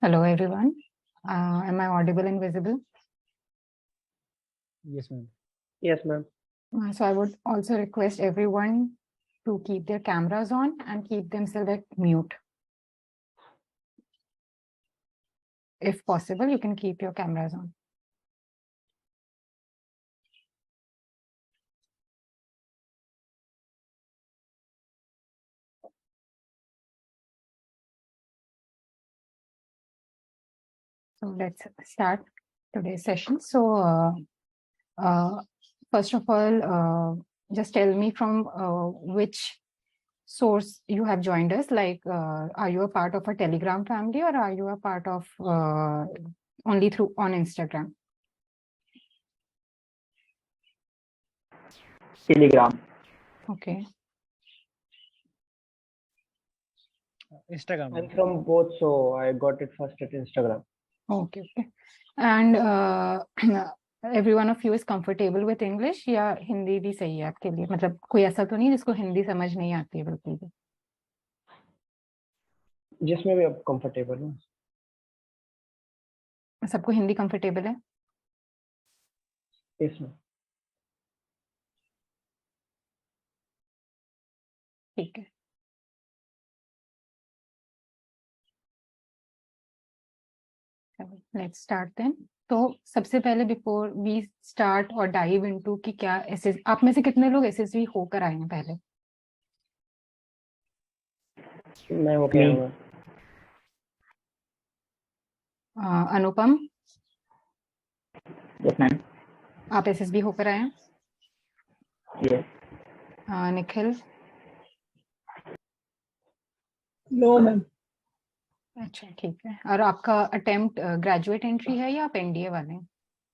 Hello, everyone. Am I audible and visible? Yes, ma'am. Yes, ma'am. So I would also request everyone to keep their cameras on and keep themselves at mute. If possible, you can keep your cameras on. So let's start today's session. So first of all, just tell me from which source you have joined us. Like, are you a part of a Telegram family or are you a part of only through on Instagram? Telegram. Okay. Instagram. I'm from both, so I got it first at Instagram. Okay, okay. And every one of you is comfortable with English या हिंदी भी सही है आपके लिए? मतलब कोई ऐसा तो नहीं जिसको हिंदी समझ नहीं आती है बिल्कुल भी? जिसमें भी आप कंफर्टेबल हो। सबको हिंदी कंफर्टेबल है? Yes, ma'am. ठीक है. Let's start then. तो सबसे पहले बिफोर वी स्टार्ट और डाइव इनटू कि क्या एसएस आप में से कितने लोग एसएसबी होकर आए हैं पहले? मैं हो गया हूँ। अनुपम, Yes, ma'am. आप एसएसबी होकर आए हैं? Yes. निखिल? No, ma'am. अच्छा, ठीक है. और आपका अटेम्प्ट ग्रेजुएट एंट्री है या आप एनडीए वाले हैं?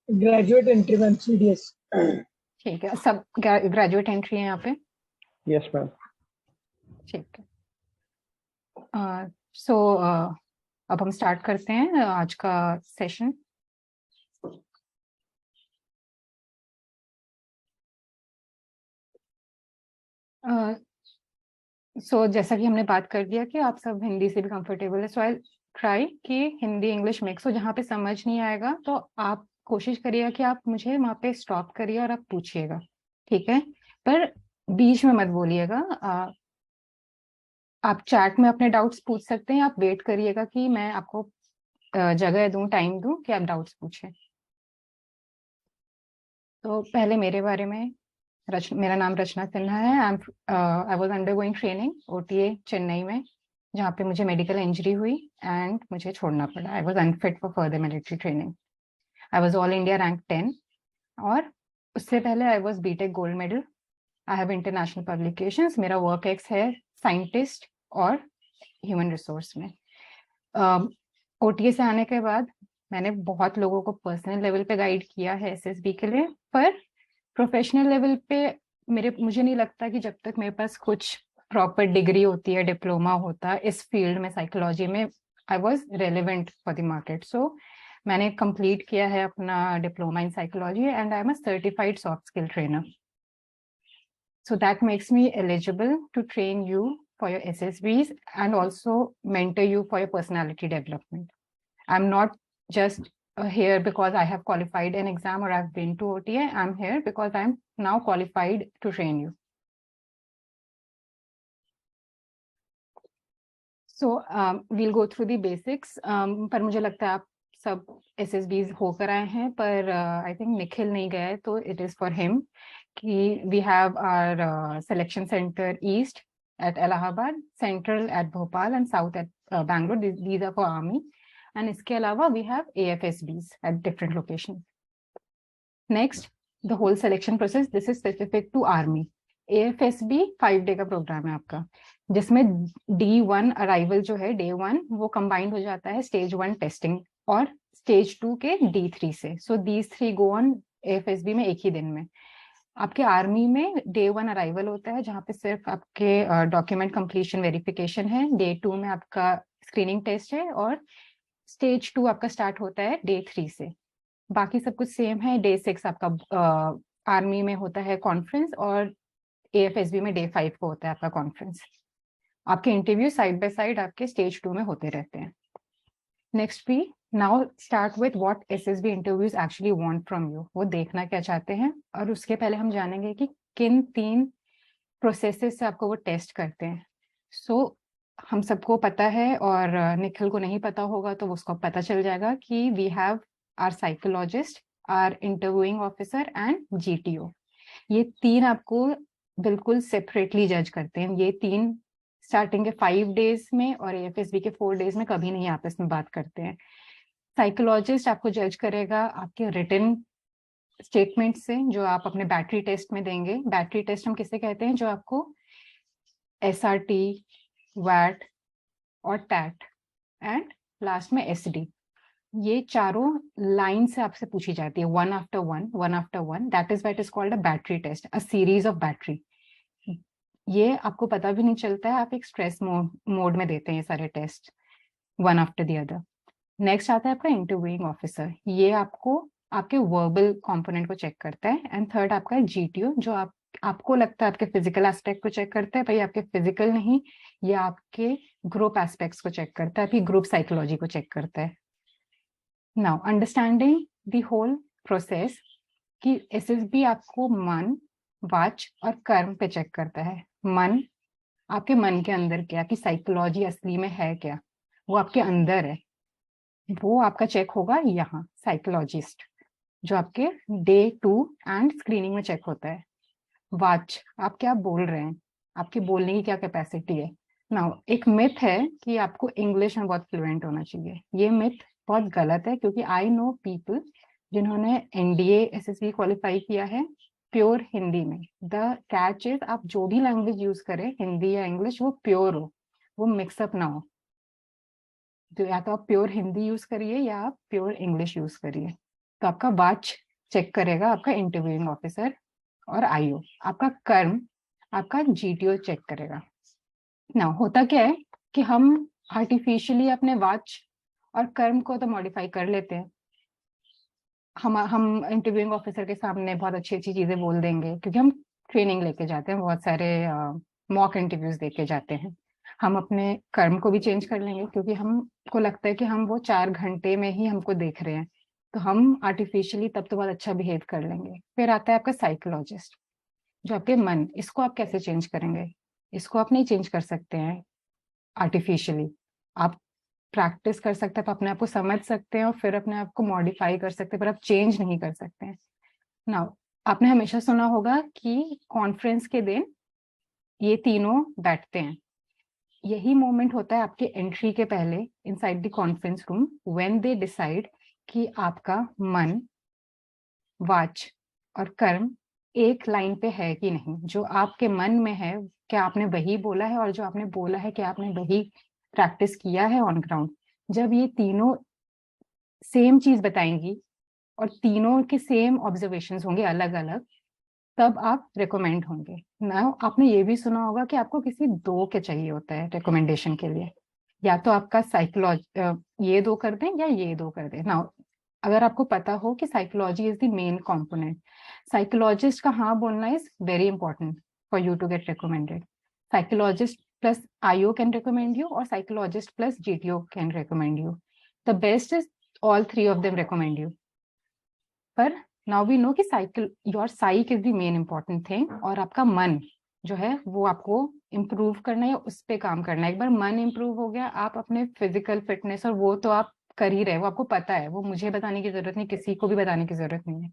Graduate entry, ma'am. CDS. ठीक है. सब ग्रेजुएट एंट्री है यहाँ पे? Yes, ma'am. ठीक है. सो अब हम स्टार्ट करते हैं आज का सेशन. सो जैसा कि हमने बात कर दिया कि आप सब हिंदी से भी कंफर्टेबल है, सो आई ट्राई कि हिंदी इंग्लिश मिक्स हो. जहाँ पे समझ नहीं आएगा तो आप कोशिश करिएगा कि आप मुझे वहाँ पे स्टॉप करिए और आप पूछिएगा, ठीक है? पर बीच में मत बोलिएगा. आप चैट में अपने डाउट्स पूछ सकते हैं. आप वेट करिएगा कि मैं आपको जगह दूं, टाइम दूं कि आप डाउट्स पूछें. तो पहले मेरे बारे में, मेरा नाम रचना सिन्हा है. I was undergoing training OTA Chennai में, जहाँ पे मुझे मेडिकल इंजरी हुई एंड मुझे छोड़ना पड़ा. I was unfit for further military training. I was all India rank 10 और उससे पहले I was BTech gold medal. I have international publications. मेरा वर्क एक्स है साइंटिस्ट और ह्यूमन रिसोर्स में. ओटीए से आने के बाद मैंने बहुत लोगों को पर्सनल लेवल पे गाइड किया है एसएसबी के लिए, पर प्रोफेशनल लेवल पे मुझे नहीं लगता कि जब तक मेरे पास कुछ प्रॉपर डिग्री होती है, डिप्लोमा होता है इस फील्ड में, साइकोलॉजी में, I was relevant for the market. So मैंने कंप्लीट किया है अपना diploma in psychology and I am a certified soft skill trainer. So that makes me eligible to train you for your SSBs and also mentor you for your personality development. I'm not just here because I have qualified an exam or I've been to OTA. I'm here because I'm now qualified to train you. So we'll go through the basics. पर मुझे लगता है आप सब SSBs होकर आए हैं, पर I think निखिल नहीं गया है, तो it is for him. We have our selection center east at Allahabad, central at Bhopal and south at Bangalore. These are for army. And इसके अलावा we have AFSBs at different locations. Next, the whole selection process. This is specific to army. AFSB 5 day का programme है आपका, जिसमें D1 arrival जो है day 1 वो combined हो जाता है स्टेज 1 टेस्टिंग और स्टेज 2 के D3 से. सो these 3 go on AFSB में एक ही दिन में. आपके आर्मी में डे 1 अराइवल होता है जहाँ पे सिर्फ आपके डॉक्यूमेंट कंप्लीशन वेरिफिकेशन है. डे 2 में आपका स्क्रीनिंग टेस्ट है और स्टेज 2 आपका स्टार्ट होता है डे 3 से. बाकी सब कुछ सेम है. डे 6 आपका आर्मी में होता है कॉन्फ्रेंस और AFSB में डे 5 को होता है आपका कॉन्फ्रेंस. आपके इंटरव्यू साइड बाय साइड आपके स्टेज 2 में होते रहते हैं. Next we now start with what SSB interviews actually want from you, वो देखना क्या चाहते हैं, और उसके पहले हम जानेंगे कि किन 3 प्रोसेसेस से आपको वो टेस्ट करते हैं। सो हम सबको पता है, और निखिल को नहीं पता होगा तो उसको पता चल जाएगा कि we have our psychologist, our interviewing officer and GTO. ये 3 आपको बिल्कुल सेपरेटली जज करते हैं। ये 3 स्टार्टिंग के 5 डेज में और एएफएसबी के 4 डेज में कभी नहीं आपस में बात करते हैं। साइकोलॉजिस्ट आपको जज करेगा आपके रिटन स्टेटमेंट से, जो आप अपने बैटरी टेस्ट में देंगे। बैटरी टेस्ट हम किसे कहते हैं? जो आपको एसआरटी, वैट और टैट एंड लास्ट में एसडी, ये चारों लाइन से आपसे पूछी जाती है, one after one. That is what is called a battery test, a series of battery. ये आपको पता भी नहीं चलता है, आप एक स्ट्रेस मोड में देते हैं ये सारे test, one after the other. Next आता है आपका इंटरव्यूइंग ऑफिसर। ये आपको आपके वर्बल कंपोनेंट को चेक करता है। एंड थर्ड आपका है जीटीओ, जो आपको लगता है आपके फिजिकल एस्पेक्ट को चेक करता है, भाई आपके फिजिकल नहीं, ये आपके ग्रुप एस्पेक्ट्स को चेक करता है, आपकी ग्रुप साइकोलॉजी को चेक करता है। Now understanding the whole process कि एसएसबी आपको मन, वाच और कर्म पे चेक करता है। मन, आपके मन के अंदर क्या, आपकी साइकोलॉजी असली में है क्या, वो आपके अंदर है, वो आपका चेक होगा यहाँ साइकोलॉजिस्ट, जो आपके डे 2 एंड स्क्रीनिंग में चेक होता है। वाच, आप क्या बोल रहे हैं, आपके बोलने की क्या कैपेसिटी है। नाउ एक मिथ है कि आपको इंग्लिश में बहुत फ्लुएंट होना चाहिए। ये मिथ बहुत गलत है, क्योंकि आई नो पीपल जिन्होंने एनडीए एसएसबी क्वालिफाई किया है प्योर हिंदी में। द कैच इज, आप जो भी लैंग्वेज यूज करें, हिंदी या इंग्लिश, वो प्योर हो, वो मिक्सअप ना हो। तो या तो आप प्योर हिंदी यूज करिए या आप प्योर इंग्लिश यूज करिए। तो आपका वाच चेक करेगा आपका इंटरव्यूइंग ऑफिसर, और आईओ आपका कर्म, आपका जीटीओ चेक करेगा। ना होता क्या है कि हम आर्टिफिशियली अपने वाच और कर्म को तो मॉडिफाई कर लेते हैं। हम इंटरव्यूइंग ऑफिसर के सामने बहुत अच्छी अच्छी चीजें बोल देंगे, क्योंकि हम ट्रेनिंग लेके जाते हैं, बहुत सारे मॉक इंटरव्यूज देके जाते हैं। हम अपने कर्म को भी चेंज कर लेंगे, क्योंकि हमको लगता है कि हम वो 4 घंटे में ही हमको देख रहे हैं, तो हम आर्टिफिशियली तब तो बहुत अच्छा बिहेव कर लेंगे। फिर आता है आपका साइकोलॉजिस्ट, जो आपके मन, इसको आप कैसे चेंज करेंगे? इसको आप नहीं चेंज कर सकते हैं आर्टिफिशियली। आप प्रैक्टिस कर सकते हैं, आप अपने आप को समझ सकते हैं और फिर अपने आप को मॉडिफाई कर सकते हैं, पर आप चेंज नहीं कर सकते हैं। नाउ आपने हमेशा सुना होगा कि कॉन्फ्रेंस के दिन ये तीनों बैठते हैं। यही मोमेंट होता है आपके एंट्री के पहले inside the conference room, when they decide कि आपका मन, वाच और कर्म एक लाइन पे है कि नहीं। जो आपके मन में है, क्या आपने वही बोला है, और जो आपने बोला है, क्या आपने वही प्रैक्टिस किया है ऑन ग्राउंड। जब ये तीनों सेम चीज बताएंगी और तीनों के सेम ऑब्जर्वेशंस होंगे अलग अलग, तब आप रिकमेंड होंगे ना। आपने ये भी सुना होगा कि आपको किसी 2 के चाहिए होता है रिकमेंडेशन के लिए, या तो आपका साइकोलॉजी ये 2 कर दें या ये 2 कर दें ना। अगर आपको पता हो कि psychology is the main component, psychologist का हाँ बोलना is very important for you to get recommended. Psychologist plus IO can recommend you, और psychologist plus GTO can recommend you. The best is all 3 of them recommend you. पर now we know कि your psych is the main important thing, और आपका मन जो है वो आपको इम्प्रूव करना है, उस पे काम करना है। एक बार मन इम्प्रूव हो गया, आप अपने फिजिकल फिटनेस, और वो तो आप कर ही रहे, वो आपको पता है, वो मुझे बताने की जरूरत नहीं, किसी को भी बताने की जरूरत नहीं है।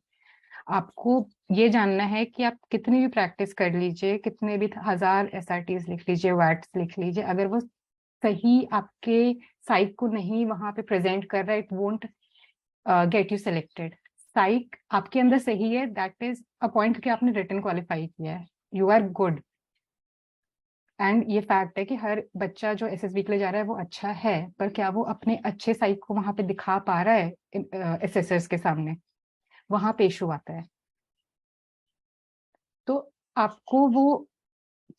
आपको ये जानना है कि आप कितनी भी प्रैक्टिस कर लीजिए, कितने भी 1000 एसआरटीज लिख लीजिए, वैट्स लिख लीजिए, अगर वो सही आपके साइक को नहीं वहां पे प्रेजेंट कर रहा है, it won't get you selected. Psych आपके अंदर सही है, दैट इज अ पॉइंट, क्योंकि आपने रिटन क्वालिफाई किया है, यू आर गुड। एंड ये फैक्ट है कि हर बच्चा जो एसएसबी के लिए जा रहा है वो अच्छा है, पर क्या वो अपने अच्छे साइक को वहां पे दिखा पा रहा है एसेसर्स के सामने? वहां पे इशू आता है। तो आपको वो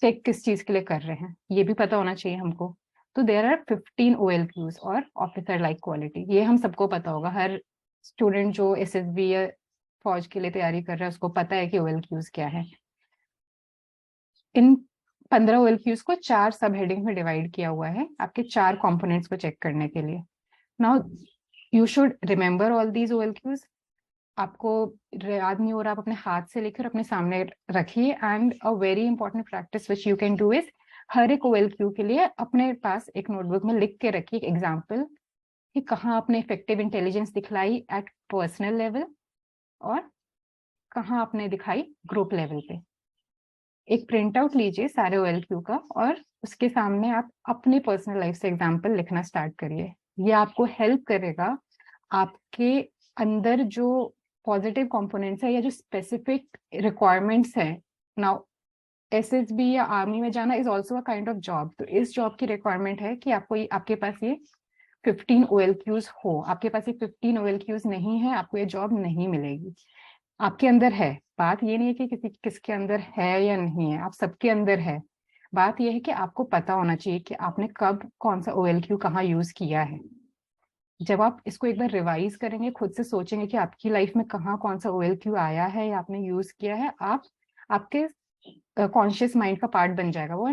चेक किस चीज के लिए कर रहे हैं ये भी पता होना चाहिए हमको। तो देयर आर 15 OLQs और ऑफिसर लाइक क्वालिटी, ये हम सबको पता होगा। हर स्टूडेंट जो एसएसबी या फौज के लिए तैयारी कर रहा है उसको पता है कि OLQs क्या है। इन 15 OLQs को 4 सब हेडिंग में डिवाइड किया हुआ है आपके 4 कंपोनेंट्स को चेक करने के लिए। Now you should remember all these OLQs. आपको याद नहीं हो रहा, आप अपने हाथ से लिखे और अपने सामने रखिए. And a very important practice which you can do is, हर एक OLQ के लिए अपने पास एक नोटबुक में लिख के रखिए एक एग्जाम्पल कि कहाँ आपने इफेक्टिव इंटेलिजेंस दिखलाई एट पर्सनल लेवल और कहाँ आपने दिखाई ग्रुप लेवल पे. एक प्रिंट आउट लीजिए सारे OLQ का और उसके सामने आप अपने पर्सनल लाइफ से एग्जाम्पल लिखना स्टार्ट करिए. ये आपको हेल्प करेगा आपके अंदर जो पॉजिटिव कंपोनेंट्स है या जो स्पेसिफिक रिक्वायरमेंट्स है. नाउ SSB या आर्मी में जाना is also a kind of job. तो इस जॉब की रिक्वायरमेंट है कि आपके पास ये 15 OLQs हो. आपके पास ये 15 OLQs नहीं है, आपको ये जॉब नहीं मिलेगी. आपके अंदर है. बात ये नहीं है कि किसके अंदर है या नहीं है, आप सबके अंदर है. बात ये है कि आपको पता होना चाहिए कि आपने कब कौन सा OLQ कहाँ यूज किया है. जब आप इसको एक बार रिवाइज करेंगे, खुद से सोचेंगे कि आपकी लाइफ में कहाँ कौन सा OLQ आया है या आपने यूज किया है, आप आपके कॉन्शियस माइंड का पार्ट बन जाएगा वो.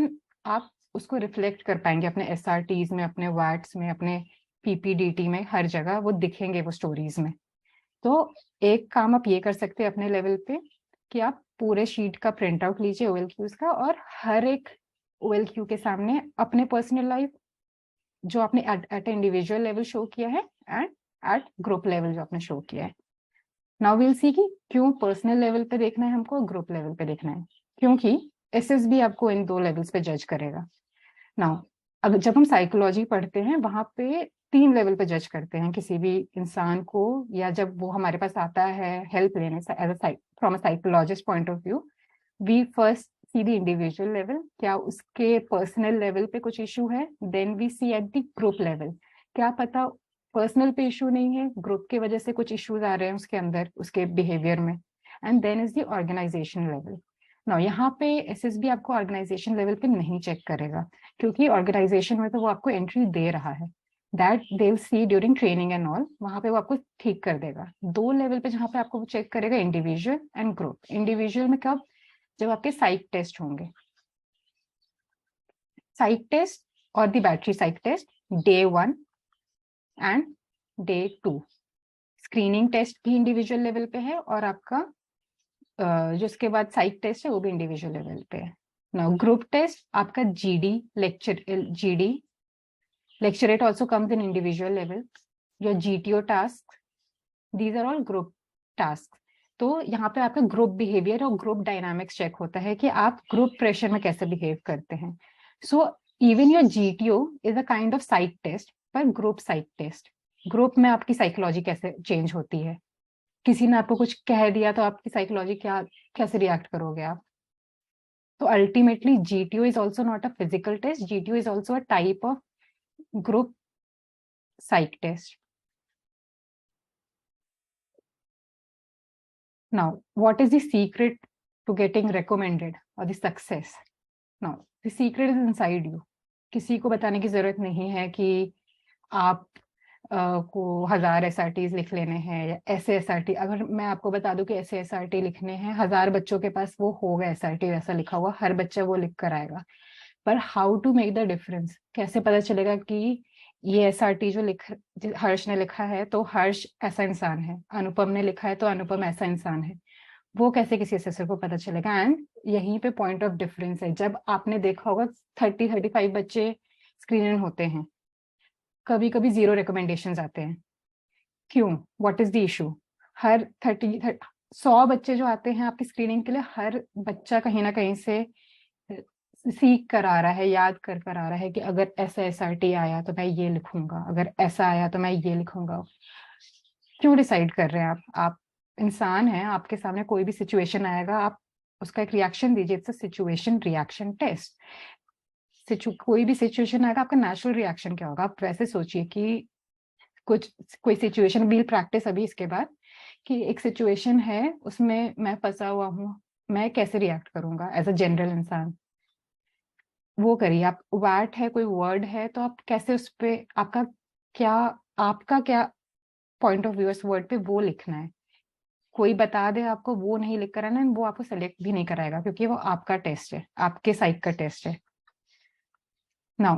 आप उसको रिफ्लेक्ट कर पाएंगे अपने SRTs में, अपने WATs में, अपने PPDT में, हर जगह वो दिखेंगे वो स्टोरीज में. तो एक काम आप ये कर सकते हैं अपने लेवल पे कि आप पूरे शीट का प्रिंट आउट लीजिए OLQs का और हर एक OLQ के सामने अपने पर्सनल लाइफ जो आपने एट इंडिविजुअल लेवल शो किया है एंड एट ग्रुप लेवल जो आपने शो किया है. नाउ विल सी कि क्यों पर्सनल लेवल पे देखना है हमको, ग्रुप लेवल पे देखना है. क्योंकि SSB आपको इन 2 लेवल्स पे जज करेगा. नाउ अगर जब हम साइकोलॉजी पढ़ते हैं वहां पे 3 लेवल पे जज करते हैं किसी भी इंसान को, या जब वो हमारे पास आता है हेल्प लेने से as a from a psychologist point of view. We first see the individual level, क्या उसके पर्सनल लेवल पे कुछ इशू है. Then we see at the group level, क्या पता पर्सनल पे इशू नहीं है, ग्रुप की वजह से कुछ इश्यूज आ रहे हैं उसके अंदर, उसके बिहेवियर में. And then is the organisation level. ना यहाँ पे SSB आपको ऑर्गेनाइजेशन लेवल पे नहीं चेक करेगा क्योंकि ऑर्गेनाइजेशन में तो वो आपको एंट्री दे रहा है. That they will see during training and all, वहां पे वो आपको ठीक कर देगा. 2 लेवल पे जहाँ पे आपको चेक करेगा इंडिविजुअल एंड ग्रुप. इंडिविजुअल में कब, जब आपके साइक टेस्ट होंगे. साइक टेस्ट और the battery psych test Day 1 and Day 2. Screening test भी इंडिविजुअल लेवल पे है और आपका जो उसके बाद साइक टेस्ट है वो भी इंडिविजुअल लेवल पे है. नाउ ग्रुप टेस्ट आपका GD lecturate also comes in individual level. your GTO tasks, these are all group tasks. तो यहाँ पे आपका ग्रुप बिहेवियर और ग्रुप डायनामिक्स चेक होता है कि आप ग्रुप प्रेशर में कैसे बिहेव करते हैं. So even your GTO is a kind of psych test, पर ग्रुप साइक टेस्ट. ग्रुप में आपकी साइकोलॉजी कैसे चेंज होती है, किसी ने आपको कुछ कह दिया तो आपकी साइकोलॉजी क्या, कैसे रिएक्ट करोगे आप. तो ultimately GTO is also not a physical test, GTO is also a type of group psych test. Now, what is the secret to getting recommended or the success? Now, the secret is inside you. किसी को बताने की जरूरत नहीं है कि आप को 1000 SRTs लिख लेने हैं या ऐसे SRT. अगर मैं आपको बता दूं कि ऐसे SRT लिखने हैं, 1000 बच्चों के पास वो होगा SRT वैसा लिखा हुआ, हर बच्चा वो लिख कर आएगा. पर how to make the difference, कैसे पता चलेगा कि ये SRT जो हर्ष ने लिखा है तो हर्ष ऐसा इंसान है, अनुपम ने लिखा है तो अनुपम ऐसा इंसान है, वो कैसे किसी असेसर को पता चलेगा. एंड यहीं पे पॉइंट ऑफ डिफरेंस है. जब आपने देखा होगा 30-35 बच्चे स्क्रीन होते हैं, कभी कभी 0 रिकमेंडेशन आते हैं. क्यों, व्हाट इज द इशू. हर 100 बच्चे जो आते हैं आपकी स्क्रीनिंग के लिए, हर बच्चा कहीं ना कहीं से सीख कर आ रहा है, याद कर आ रहा है कि अगर ऐसा SRT आया तो मैं ये लिखूंगा, अगर ऐसा आया तो मैं ये लिखूंगा. क्यों डिसाइड कर रहे हैं आप इंसान हैं, आपके सामने कोई भी सिचुएशन आएगा, आप उसका एक रिएक्शन दीजिए. It's a situation reaction test. कोई भी सिचुएशन आएगा, आपका नेचुरल रिएक्शन क्या होगा, आप वैसे सोचिए कि कोई सिचुएशन, वील प्रैक्टिस अभी इसके बाद, कि एक सिचुएशन है उसमें मैं फंसा हुआ हूँ, मैं कैसे रिएक्ट करूंगा एज अ जनरल इंसान. वो करिए. आप वैट है, कोई वर्ड है तो आप कैसे उस पे आपका क्या पॉइंट ऑफ व्यू इस वर्ड पे, वो लिखना है. कोई बता दे आपको, वो नहीं लिख कर आना, वो आपको सेलेक्ट भी नहीं कराएगा क्योंकि वो आपका टेस्ट है, आपके साइक का टेस्ट है. Now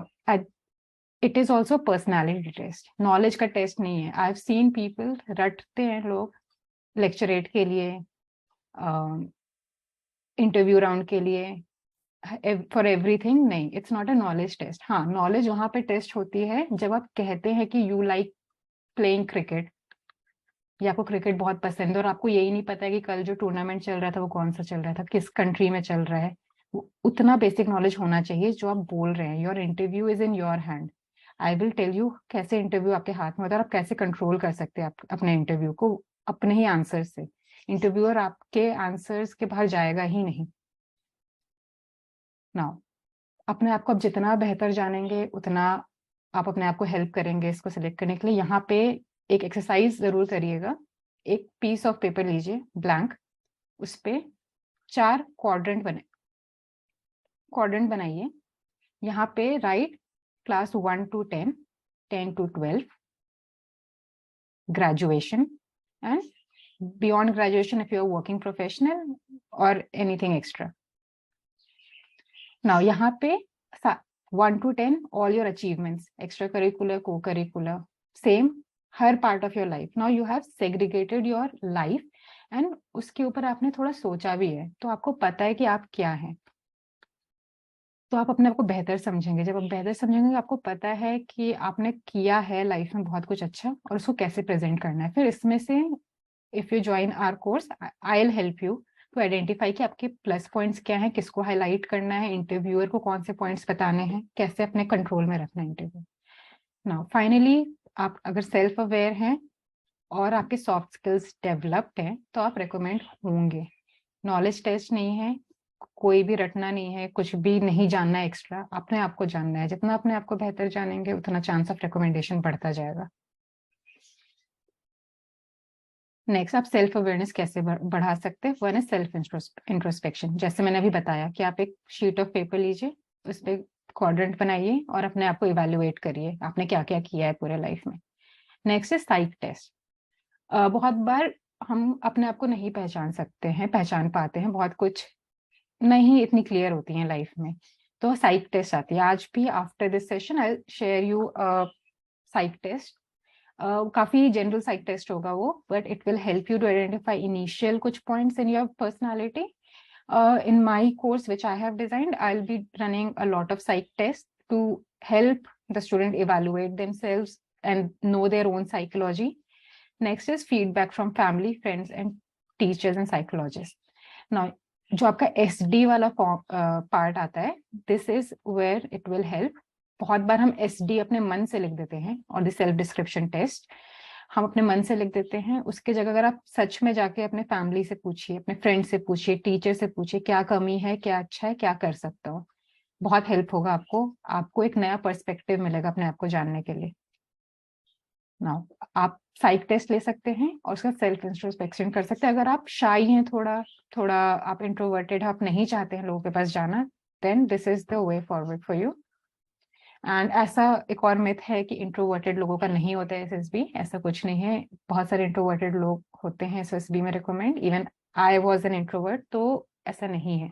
it is also personality test, knowledge का टेस्ट नहीं है। आई हैव सीन पीपल रटते हैं लोग लेक्चरेट के लिए, इंटरव्यू राउंड के लिए, फॉर एवरीथिंग। नहीं, it's not a knowledge test. हाँ, नॉलेज वहां पे टेस्ट होती है जब आप कहते हैं कि यू लाइक प्लेइंग क्रिकेट, या आपको क्रिकेट बहुत पसंद है और आपको यही नहीं पता है कि कल जो टूर्नामेंट चल रहा था वो कौन सा चल रहा था, किस कंट्री में चल रहा है। उतना बेसिक नॉलेज होना चाहिए जो आप बोल रहे हैं। Your interview is in your hand. I will tell you कैसे इंटरव्यू आपके हाथ में होता है और आप कैसे कंट्रोल कर सकते हैं अपने इंटरव्यू को अपने ही आंसर से। इंटरव्यूअर आपके आंसर्स के बाहर जाएगा ही नहीं। नाउ, अपने आप को आप जितना बेहतर जानेंगे उतना आप अपने आप को हेल्प करेंगे इसको सिलेक्ट करने के लिए। यहाँ पे एक एक्सरसाइज जरूर करिएगा। एक पीस ऑफ पेपर लीजिए ब्लैंक, उस पे 4 क्वाड्रेंट बनाइए। यहाँ पे write class 1 to 10, 10 to 12, graduation, and beyond graduation if you are working professional और एनीथिंग एक्स्ट्रा। नाउ यहाँ पे 1 to 10 all your achievements, extra curricular, cocurricular, same हर part of your life. Now you have segregated your life and उसके ऊपर आपने थोड़ा सोचा भी है, तो आपको पता है कि आप क्या हैं। तो आप अपने आप को बेहतर समझेंगे। जब आप बेहतर समझेंगे, आपको पता है कि आपने किया है लाइफ में बहुत कुछ अच्छा और उसको कैसे प्रेजेंट करना है। फिर इसमें से if you join our course, I will help you to identify कि आपके प्लस पॉइंट्स क्या हैं, किसको हाईलाइट करना है, इंटरव्यूअर को कौन से पॉइंट्स बताने हैं, कैसे अपने कंट्रोल में रखना है इंटरव्यू। नाउ फाइनली, आप अगर सेल्फ अवेयर हैं और आपके सॉफ्ट स्किल्स डेवलप्ड हैं तो आप रिकमेंड होंगे। नॉलेज टेस्ट नहीं है, कोई भी रटना नहीं है, कुछ भी नहीं जानना है एक्स्ट्रा, अपने आप को जानना है। जितना अपने आप को बेहतर जानेंगे उतना चांस ऑफ रिकमेंडेशन बढ़ता जाएगा। नेक्स्ट, आप सेल्फ अवेयरनेस कैसे बढ़ा सकते हैं। वन है सेल्फ इंट्रोस्पेक्शन। जैसे मैंने अभी बताया कि आप एक शीट ऑफ पेपर लीजिए, उस पर क्वाड्रेंट बनाइए और अपने आप को इवेल्युएट करिए आपने क्या क्या किया है पूरे लाइफ में। नेक्स्ट है साइक टेस्ट। बहुत बार हम अपने आप को नहीं पहचान पाते हैं, बहुत कुछ नहीं इतनी क्लियर होती हैं लाइफ में, तो साइक टेस्ट आती है। आज भी after this session I share you psych test. काफी जनरल साइक टेस्ट होगा वो, but it will help you to identify initial कुछ points in your personality. in my course which I have designed, I'll be running a lot of psych tests to help the student evaluate themselves and know their own psychology. Next is feedback from family, friends and teachers and psychologists. Now, जो आपका SD वाला part आता है, this is where it will help. बहुत बार हम SD अपने मन से लिख देते हैं, और द सेल्फ डिस्क्रिप्शन टेस्ट हम अपने मन से लिख देते हैं। उसके जगह अगर आप सच में जाके अपने फैमिली से पूछिए, अपने फ्रेंड से पूछिए, टीचर से पूछिए, क्या कमी है, क्या अच्छा है, क्या कर सकता हूँ, बहुत हेल्प होगा आपको। आपको एक नया पर्सपेक्टिव मिलेगा अपने आप को जानने के लिए। नाउ, आप साइक टेस्ट ले सकते हैं और उसका सेल्फ इंट्रोस्पेक्शन कर सकते हैं। अगर आप शाई हैं, थोड़ा आप इंट्रोवर्टेड, आप नहीं चाहते हैं लोगों के पास जाना, then this is the way forward for you. And ऐसा एक और मिथ है कि इंट्रोवर्टेड लोगों का नहीं होता है SSB। ऐसा कुछ नहीं है, बहुत सारे इंट्रोवर्टेड लोग होते हैं SSB में recommend. Even I was an introvert, तो ऐसा नहीं है।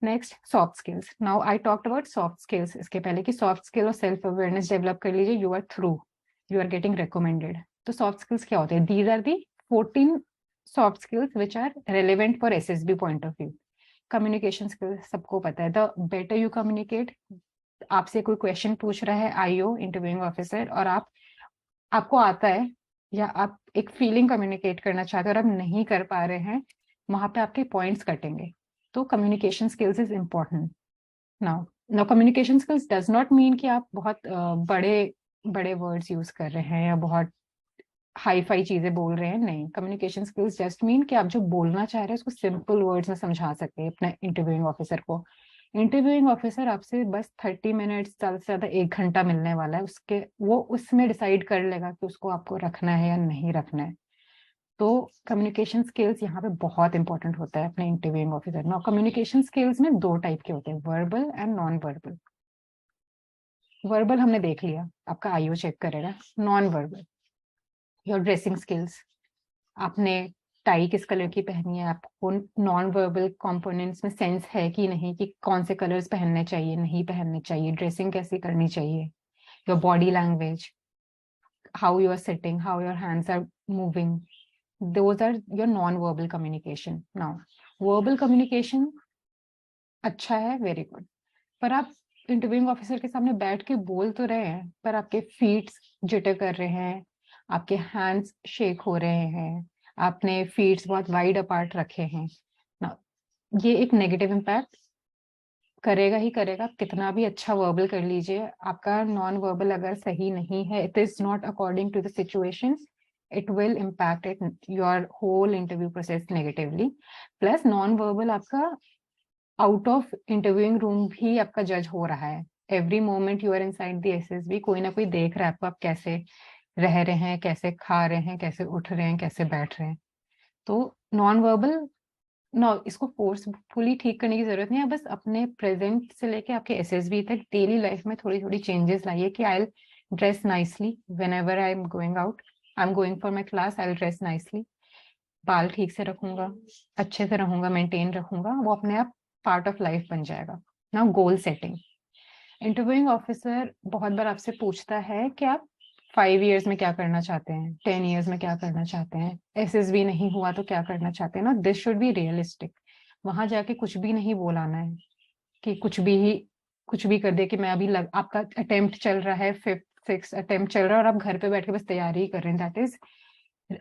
Next, soft skills. Now I talked about soft skills इसके पहले कि सॉफ्ट स्किल और सेल्फ अवेयरनेस डेवलप कर लीजिए, यू आर गेटिंग रिकमेंडेड। तो सॉफ्ट स्किल्स क्या होते हैं? These are the 14 soft skills which are relevant for SSB point of view. Communication skills सबको पता है, द बेटर यू कम्युनिकेट। आपसे कोई क्वेश्चन पूछ रहा है IO इंटरव्यूइंग ऑफिसर, और आपको आता है, या आप एक फीलिंग कम्युनिकेट करना चाहते हो और आप नहीं कर पा रहे हैं, वहां पे आपके पॉइंट्स कटेंगे। तो communication skills is important. Now communication skills does not mean कि आप बहुत बड़े बड़े वर्ड्स यूज कर रहे हैं या बहुत हाई फाई चीजें बोल रहे हैं। नहीं, कम्युनिकेशन स्किल्स जस्ट मीन कि आप जो बोलना चाह रहे हैं उसको सिंपल वर्ड्स में समझा सकते हैं अपने इंटरव्यूइंग ऑफिसर को। इंटरव्यूइंग ऑफिसर आपसे बस 30 मिनट्स, ज्यादा से ज्यादा 1 घंटा मिलने वाला है, उसके वो उसमें डिसाइड कर लेगा कि उसको आपको रखना है या नहीं रखना है। तो कम्युनिकेशन स्किल्स यहाँ पे बहुत इंपॉर्टेंट होता है अपने interviewing officer. Now communication skills में 2 टाइप के होते हैं, verbal and non verbal. Verbal हमने देख लिया, आपका IO चेक करेगा। Non verbal, your dressing skills, आपने टाई किस कलर की पहनी है, आपको नॉन वर्बल कंपोनेंट्स में सेंस है कि नहीं कि कौन से कलर्स पहनने चाहिए, नहीं पहनने चाहिए, ड्रेसिंग कैसी करनी चाहिए, your body language, how you are sitting, how your hands are moving. Those are your non-verbal communication. Now, verbal communication अच्छा है, वेरी गुड, पर आप इंटरव्यूइंग ऑफिसर के सामने बैठ के बोल तो रहे हैं, पर आपके फीट जिटर कर रहे हैं, आपके हैंड्स शेक हो रहे हैं, आपने फीट्स बहुत वाइड अपार्ट रखे हैं ना, ये एक नेगेटिव इम्पैक्ट करेगा ही करेगा। आप कितना भी अच्छा वर्बल कर लीजिए, आपका नॉन वर्बल अगर सही नहीं है, it is not according to the situation, it will impact it your whole interview process negatively. Plus non verbal आपका आउट ऑफ इंटरव्यूइंग रूम भी आपका जज हो रहा है। Every moment you are inside the SSB, कोई ना कोई देख रहा है आपको, आप कैसे रह रहे हैं, कैसे खा रहे हैं, कैसे उठ रहे हैं, कैसे बैठ रहे हैं। तो नॉन वर्बल नो, इसको फोर्सफुली ठीक करने की जरूरत नहीं है, बस अपने प्रेजेंट से लेके आपके एसएसबी तक डेली लाइफ में थोड़ी थोड़ी चेंजेस लाइए कि आई dress nicely when ever I am going out, I am going for my class, I dress nicely, बाल ठीक से रखूंगा, अच्छे से रहूंगा, मेंटेन रखूंगा, वो अपने आप पार्ट ऑफ लाइफ बन जाएगा। Now goal setting, interviewing officer बहुत बार आपसे पूछता है कि आप 5 years में क्या करना चाहते हैं, 10 years में क्या करना चाहते हैं, एसएसबी नहीं हुआ तो क्या करना चाहते हैं ना। This should be realistic. वहां जाके कुछ भी नहीं बोलाना है कि कुछ भी कर दे कि मैं अभी आपका अटेम्प्ट चल रहा है, 5th 6th अटेम्प्ट चल रहा है और आप घर पे बैठ के बस तैयारी ही कर रहे हैं, that is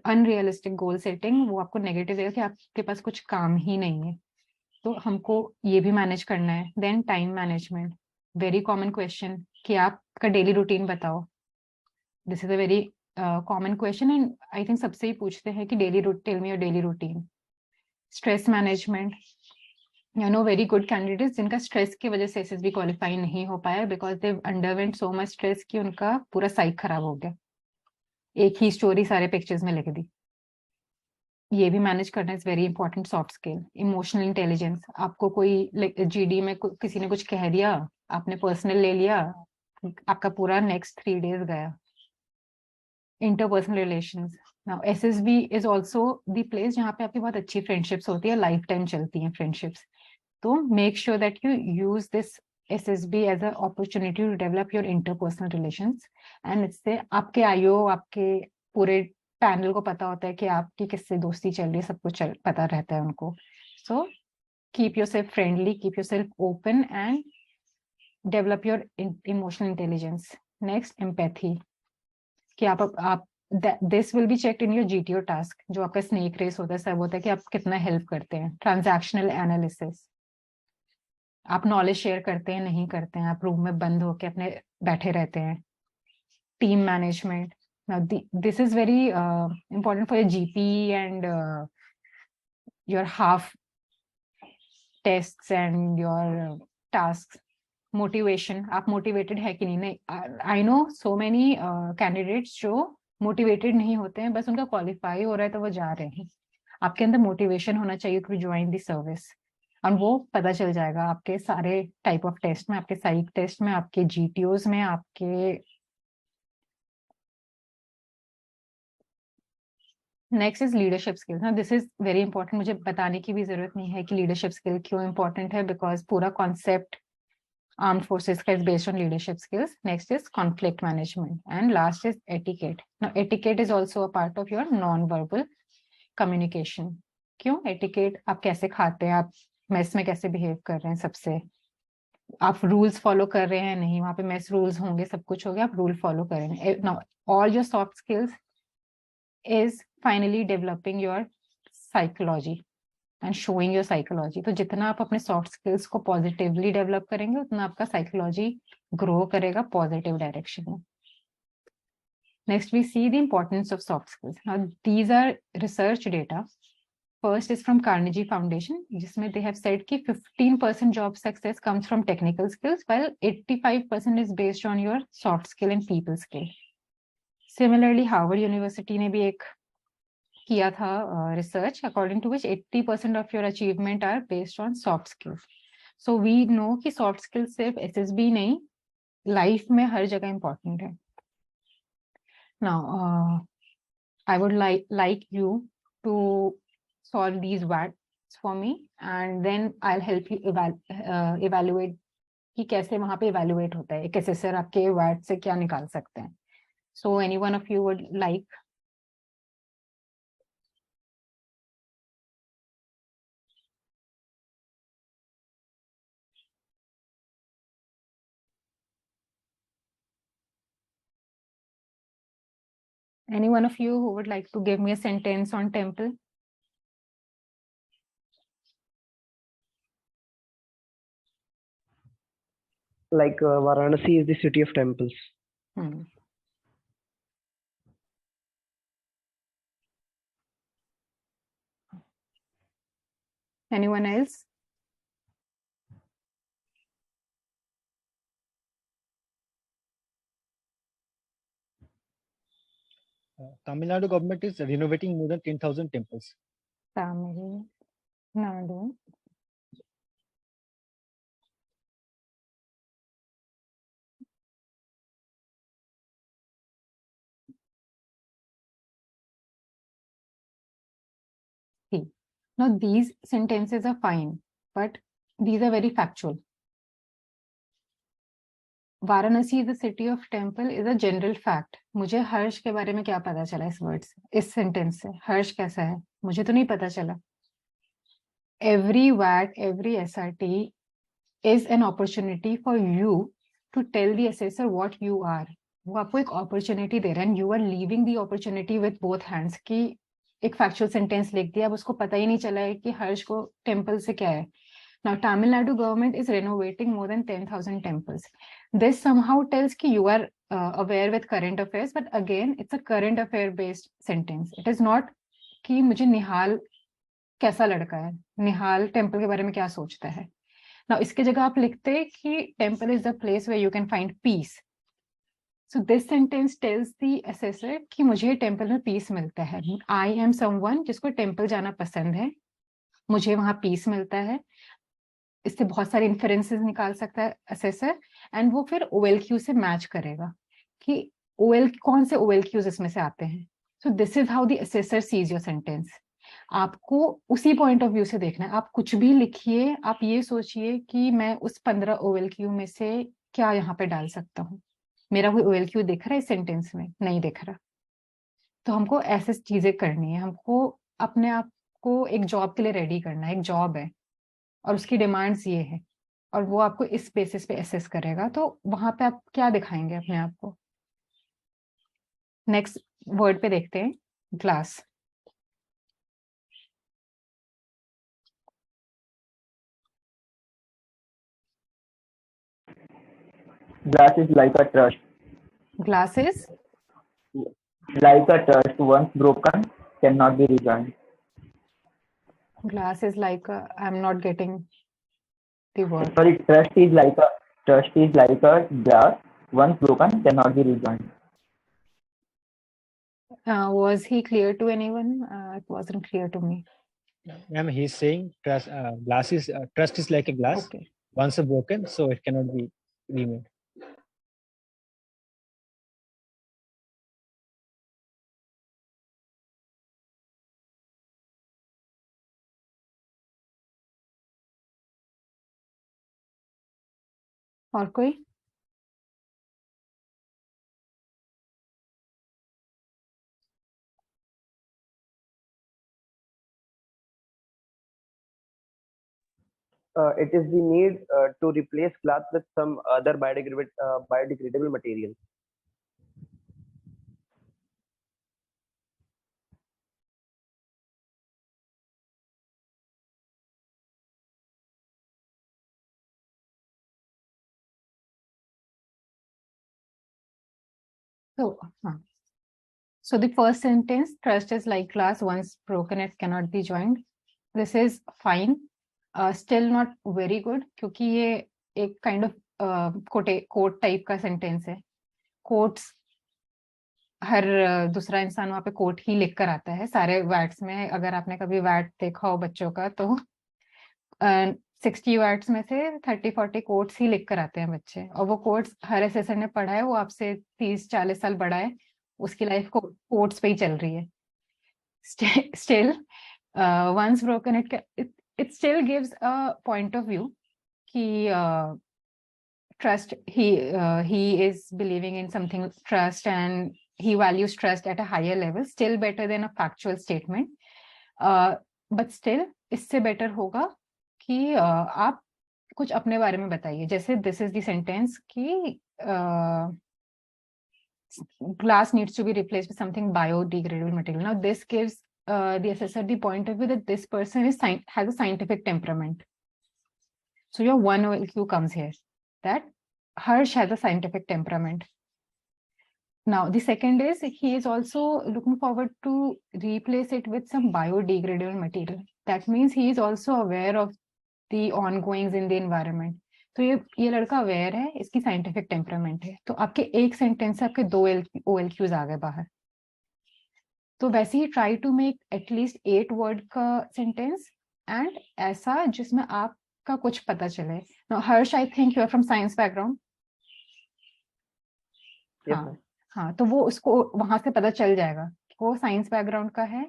unrealistic goal setting. वो आपको नेगेटिव देगा कि आपके पास कुछ काम ही नहीं है। तो हमको ये भी मैनेज करना है। Then time management, very common question कि आपका डेली रूटीन बताओ। This is a very common question and I think सबसे ही पूछते हैं कि tell me your daily routine. Stress management, you know very good candidates जिनका स्ट्रेस की वजह से एसएसबी क्वालिफाई नहीं हो पाया because they underwent so much stress कि उनका पूरा साइक खराब हो गया, एक ही स्टोरी सारे पिक्चर्स में लिख दी। ये भी मैनेज करना is very important soft skill. Emotional intelligence, आपको कोई जीडी में किसी ने कुछ कह दिया, आपने पर्सनल ले लिया, आपका पूरा नेक्स्ट 3 days गया। Interpersonal relations, now SSB is also the place जहाँ पे आपकी बहुत अच्छी फ्रेंडशिप्स होती है, लाइफ टाइम चलती हैं फ्रेंडशिप्स। तो make sure that you use this SSB as a opportunity to develop your interpersonal relations and इससे आपके आईओ, आपके पूरे पैनल को पता होता है कि आपकी किससे दोस्ती चल रही है, सब कुछ पता रहता है उनको। So keep yourself friendly, keep yourself open and develop your emotional intelligence. Next, empathy, कि आप this will be checked in your GTO task, जो आपका स्नेक रेस होता है, सब होता है कि आप कितना हेल्प करते हैं। ट्रांजैक्शनल एनालिसिस, आप नॉलेज शेयर करते हैं नहीं करते हैं, आप रूम में बंद होके अपने बैठे रहते हैं। Team management, now this is very important for your GP and your half tests and your tasks. Motivation, आप मोटिवेटेड है कि नहीं। I know so many candidates जो मोटिवेटेड नहीं होते हैं, बस उनका क्वालिफाई हो रहा है तो वो जा रहे हैं। आपके अंदर मोटिवेशन होना चाहिए टू ज्वाइन द सर्विस, और वो पता चल जाएगा आपके सारे टाइप ऑफ टेस्ट में, आपके साइक टेस्ट में, आपके जीटीओज में, आपके। Next is leadership skills. ना दिस इज वेरी इंपॉर्टेंट, मुझे बताने की भी जरूरत नहीं है कि लीडरशिप स्किल क्यों इंपॉर्टेंट है, बिकॉज पूरा कॉन्सेप्ट आर्म्ड फोर्सेस का is based on leadership skills. Next is conflict management and last is etiquette. Now etiquette is also a part of your non verbal communication. क्यों etiquette? आप कैसे खाते हैं, आप मेस में कैसे बिहेव कर रहे हैं सबसे, आप रूल्स फॉलो कर रहे हैं नहीं, वहां पे मेस रूल्स होंगे, सब कुछ हो गया, आप रूल फॉलो कर रहे हैं। Now all your soft skills is finally developing your psychology and showing your psychology। तो जितना आप अपने सॉफ्ट स्किल्स को पॉजिटिवली डेवलप करेंगे, उतना आपका साइकोलॉजी ग्रो करेगा पॉजिटिव डायरेक्शन में। Next we see the importance of soft skills. Now these are research data. First is from Carnegie foundation, जिसमें दे हैव सेड कि 15% job success comes from technical skills while 85% is based on your soft skill and people skill। Similarly Harvard University ने भी एक किया था research, according to which 80% of your achievement are based on soft skills. So we know कि soft skills सिर्फ SSB नहीं, life में हर जगह इंपॉर्टेंट है। Now I would like you to solve these words for me and then I'll help you evaluate कि कैसे वहां पे evaluate होता है, एक assessor आपके words से क्या निकाल सकते हैं. So any one of you would like? Any one of you who would like to give me a sentence on temple? Like Varanasi is the city of temples. Anyone else? Tamil Nadu government is renovating more than 10,000 temples. Tamil Nadu. See, now these sentences are fine, but these are very factual. Varanasi is the city of temple is a general fact. मुझे हर्ष के बारे में क्या पता चला इस word से, इस सेंटेंस से? हर्ष कैसा है मुझे तो नहीं पता चला. Every VAT, every SRT is an opportunity for you to tell the assessor what you are. वो आपको एक opportunity दे रहा है and you are leaving the opportunity with both hands कि एक factual sentence लिख दिया, अब उसको पता ही नहीं चला है कि हर्ष को temple से क्या है. Now, Tamil Nadu government is renovating more than 10,000 temples. This somehow tells कि you are aware with current affairs, but again, it's a current affair based sentence. It is not कि मुझे निहाल कैसा लड़का है, निहाल टेम्पल के बारे में क्या सोचता है. Now, इसके जगह आप लिखते कि temple is the place where you can find peace. So this sentence tells the assessor कि मुझे टेम्पल में पीस मिलता है. I am someone जिसको टेम्पल जाना पसंद है, मुझे वहां पीस मिलता है. इससे बहुत सारे इन्फरेंसेस निकाल सकता है असेसर एंड वो फिर OLQ से मैच करेगा कि कौन से OLQs इसमें से आते हैं. So this is how the assessor sees your sentence. आपको उसी पॉइंट ऑफ व्यू से देखना है. आप कुछ भी लिखिए, आप ये सोचिए कि मैं उस 15 OLQ में से क्या यहाँ पे डाल सकता हूँ. मेरा कोई OLQ दिख रहा है इस सेंटेंस में? नहीं दिख रहा. तो हमको ऐसे चीजें करनी है. हमको अपने आप को एक जॉब के लिए रेडी करना है. एक जॉब है और उसकी डिमांड्स ये है और वो आपको इस बेसिस पे असेस करेगा. तो वहां पे आप क्या दिखाएंगे अपने आप को? नेक्स्ट वर्ड पे देखते हैं, glass. Glass is like a trust. Glass is Like a trust, once broken, cannot be rejoined. glass is like a, I'm not getting the word. Sorry, trust is like a glass, once broken, cannot be rejoined. Was he clear to anyone? It wasn't clear to me. Ma'am, he's saying trust, trust is like a glass. Okay. Once broken, so it cannot be remade. और कोई? It is the need to replace glass with some other biodegradable material. So the first sentence, trust is like glass, once broken it cannot be joined. This is fine. Still not very good क्योंकि ये एक kind of coat type का sentence है. Quotes हर दूसरा इंसान वहां पे coat ही लिख कर आता है सारे वर्ड्स में. अगर आपने कभी वर्ड देखा हो बच्चों का तो 60 वर्ड्स में से 30-40 कोट्स ही लिख कर आते हैं बच्चे. और वो कोट्स हर असेसर ने पढ़ा है, वो आपसे 30-40 साल बड़ा है, उसकी लाइफ कोट्स पे ही चल रही है. Still once broken, it still gives a point of view कि trust, he is believing in something, trust, and he values trust at a higher level, still better than a factual statement. But still इससे better होगा कि आप कुछ अपने बारे में बताइए. जैसे this is the sentence कि glass needs to be replaced with something biodegradable material. Now this gives the assessor the point of view that this person has a scientific temperament. So your 1 OLQ comes here, that Harsh has a scientific temperament. Now the second is he is also looking forward to replace it with some biodegradable material. That means he is also aware of the ongoings in the environment. तो ये लड़का aware है, इसकी scientific temperament है. तो आपके एक sentence से आपके 2 OLQs आ गए बाहर. तो वैसे ही try to make at least 8 word का सेंटेंस एंड ऐसा जिसमें आपका कुछ पता चले. Now Harsh, I think you are from science background. हाँ, तो वो उसको वहां से पता चल जाएगा कि वो साइंस बैकग्राउंड का है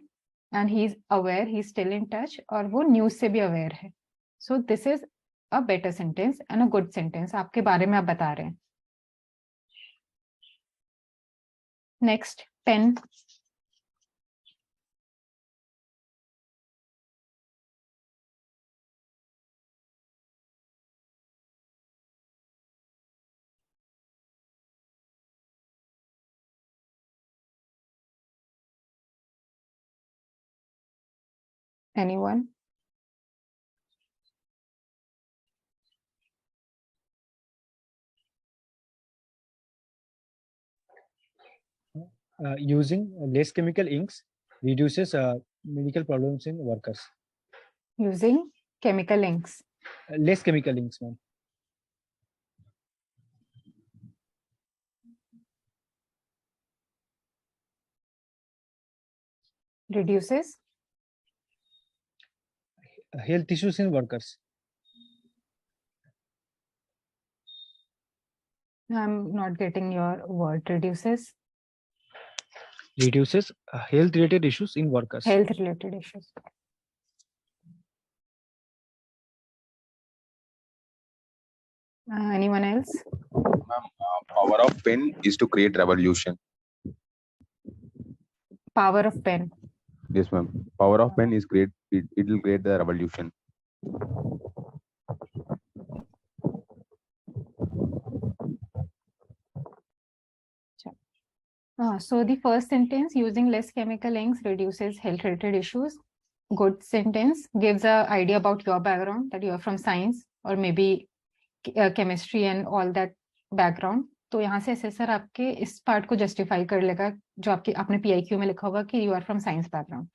and he is aware, he is still in touch, और वो न्यूज से भी अवेयर है. So this is a better sentence and a good sentence. आपके बारे में आप बता रहे हैं. Next 10. Anyone? Using less chemical inks reduces medical problems in workers. Using chemical inks. Less chemical inks, ma'am. Reduces Health issues in workers. I'm not getting your word. Reduces Reduces health related issues in workers. health related issues. Anyone else? Power of pen is to create revolution. Power of pen. Yes, ma'am. Power of pen is great. It will create the revolution. So the first sentence, using less chemical inks reduces health related issues. Good sentence, gives a idea about your background, that you are from science or maybe chemistry and all that background. तो यहाँ से assessor आपके इस part को justify कर लेगा जो आपने PIQ में लिखा होगा कि you are from science background.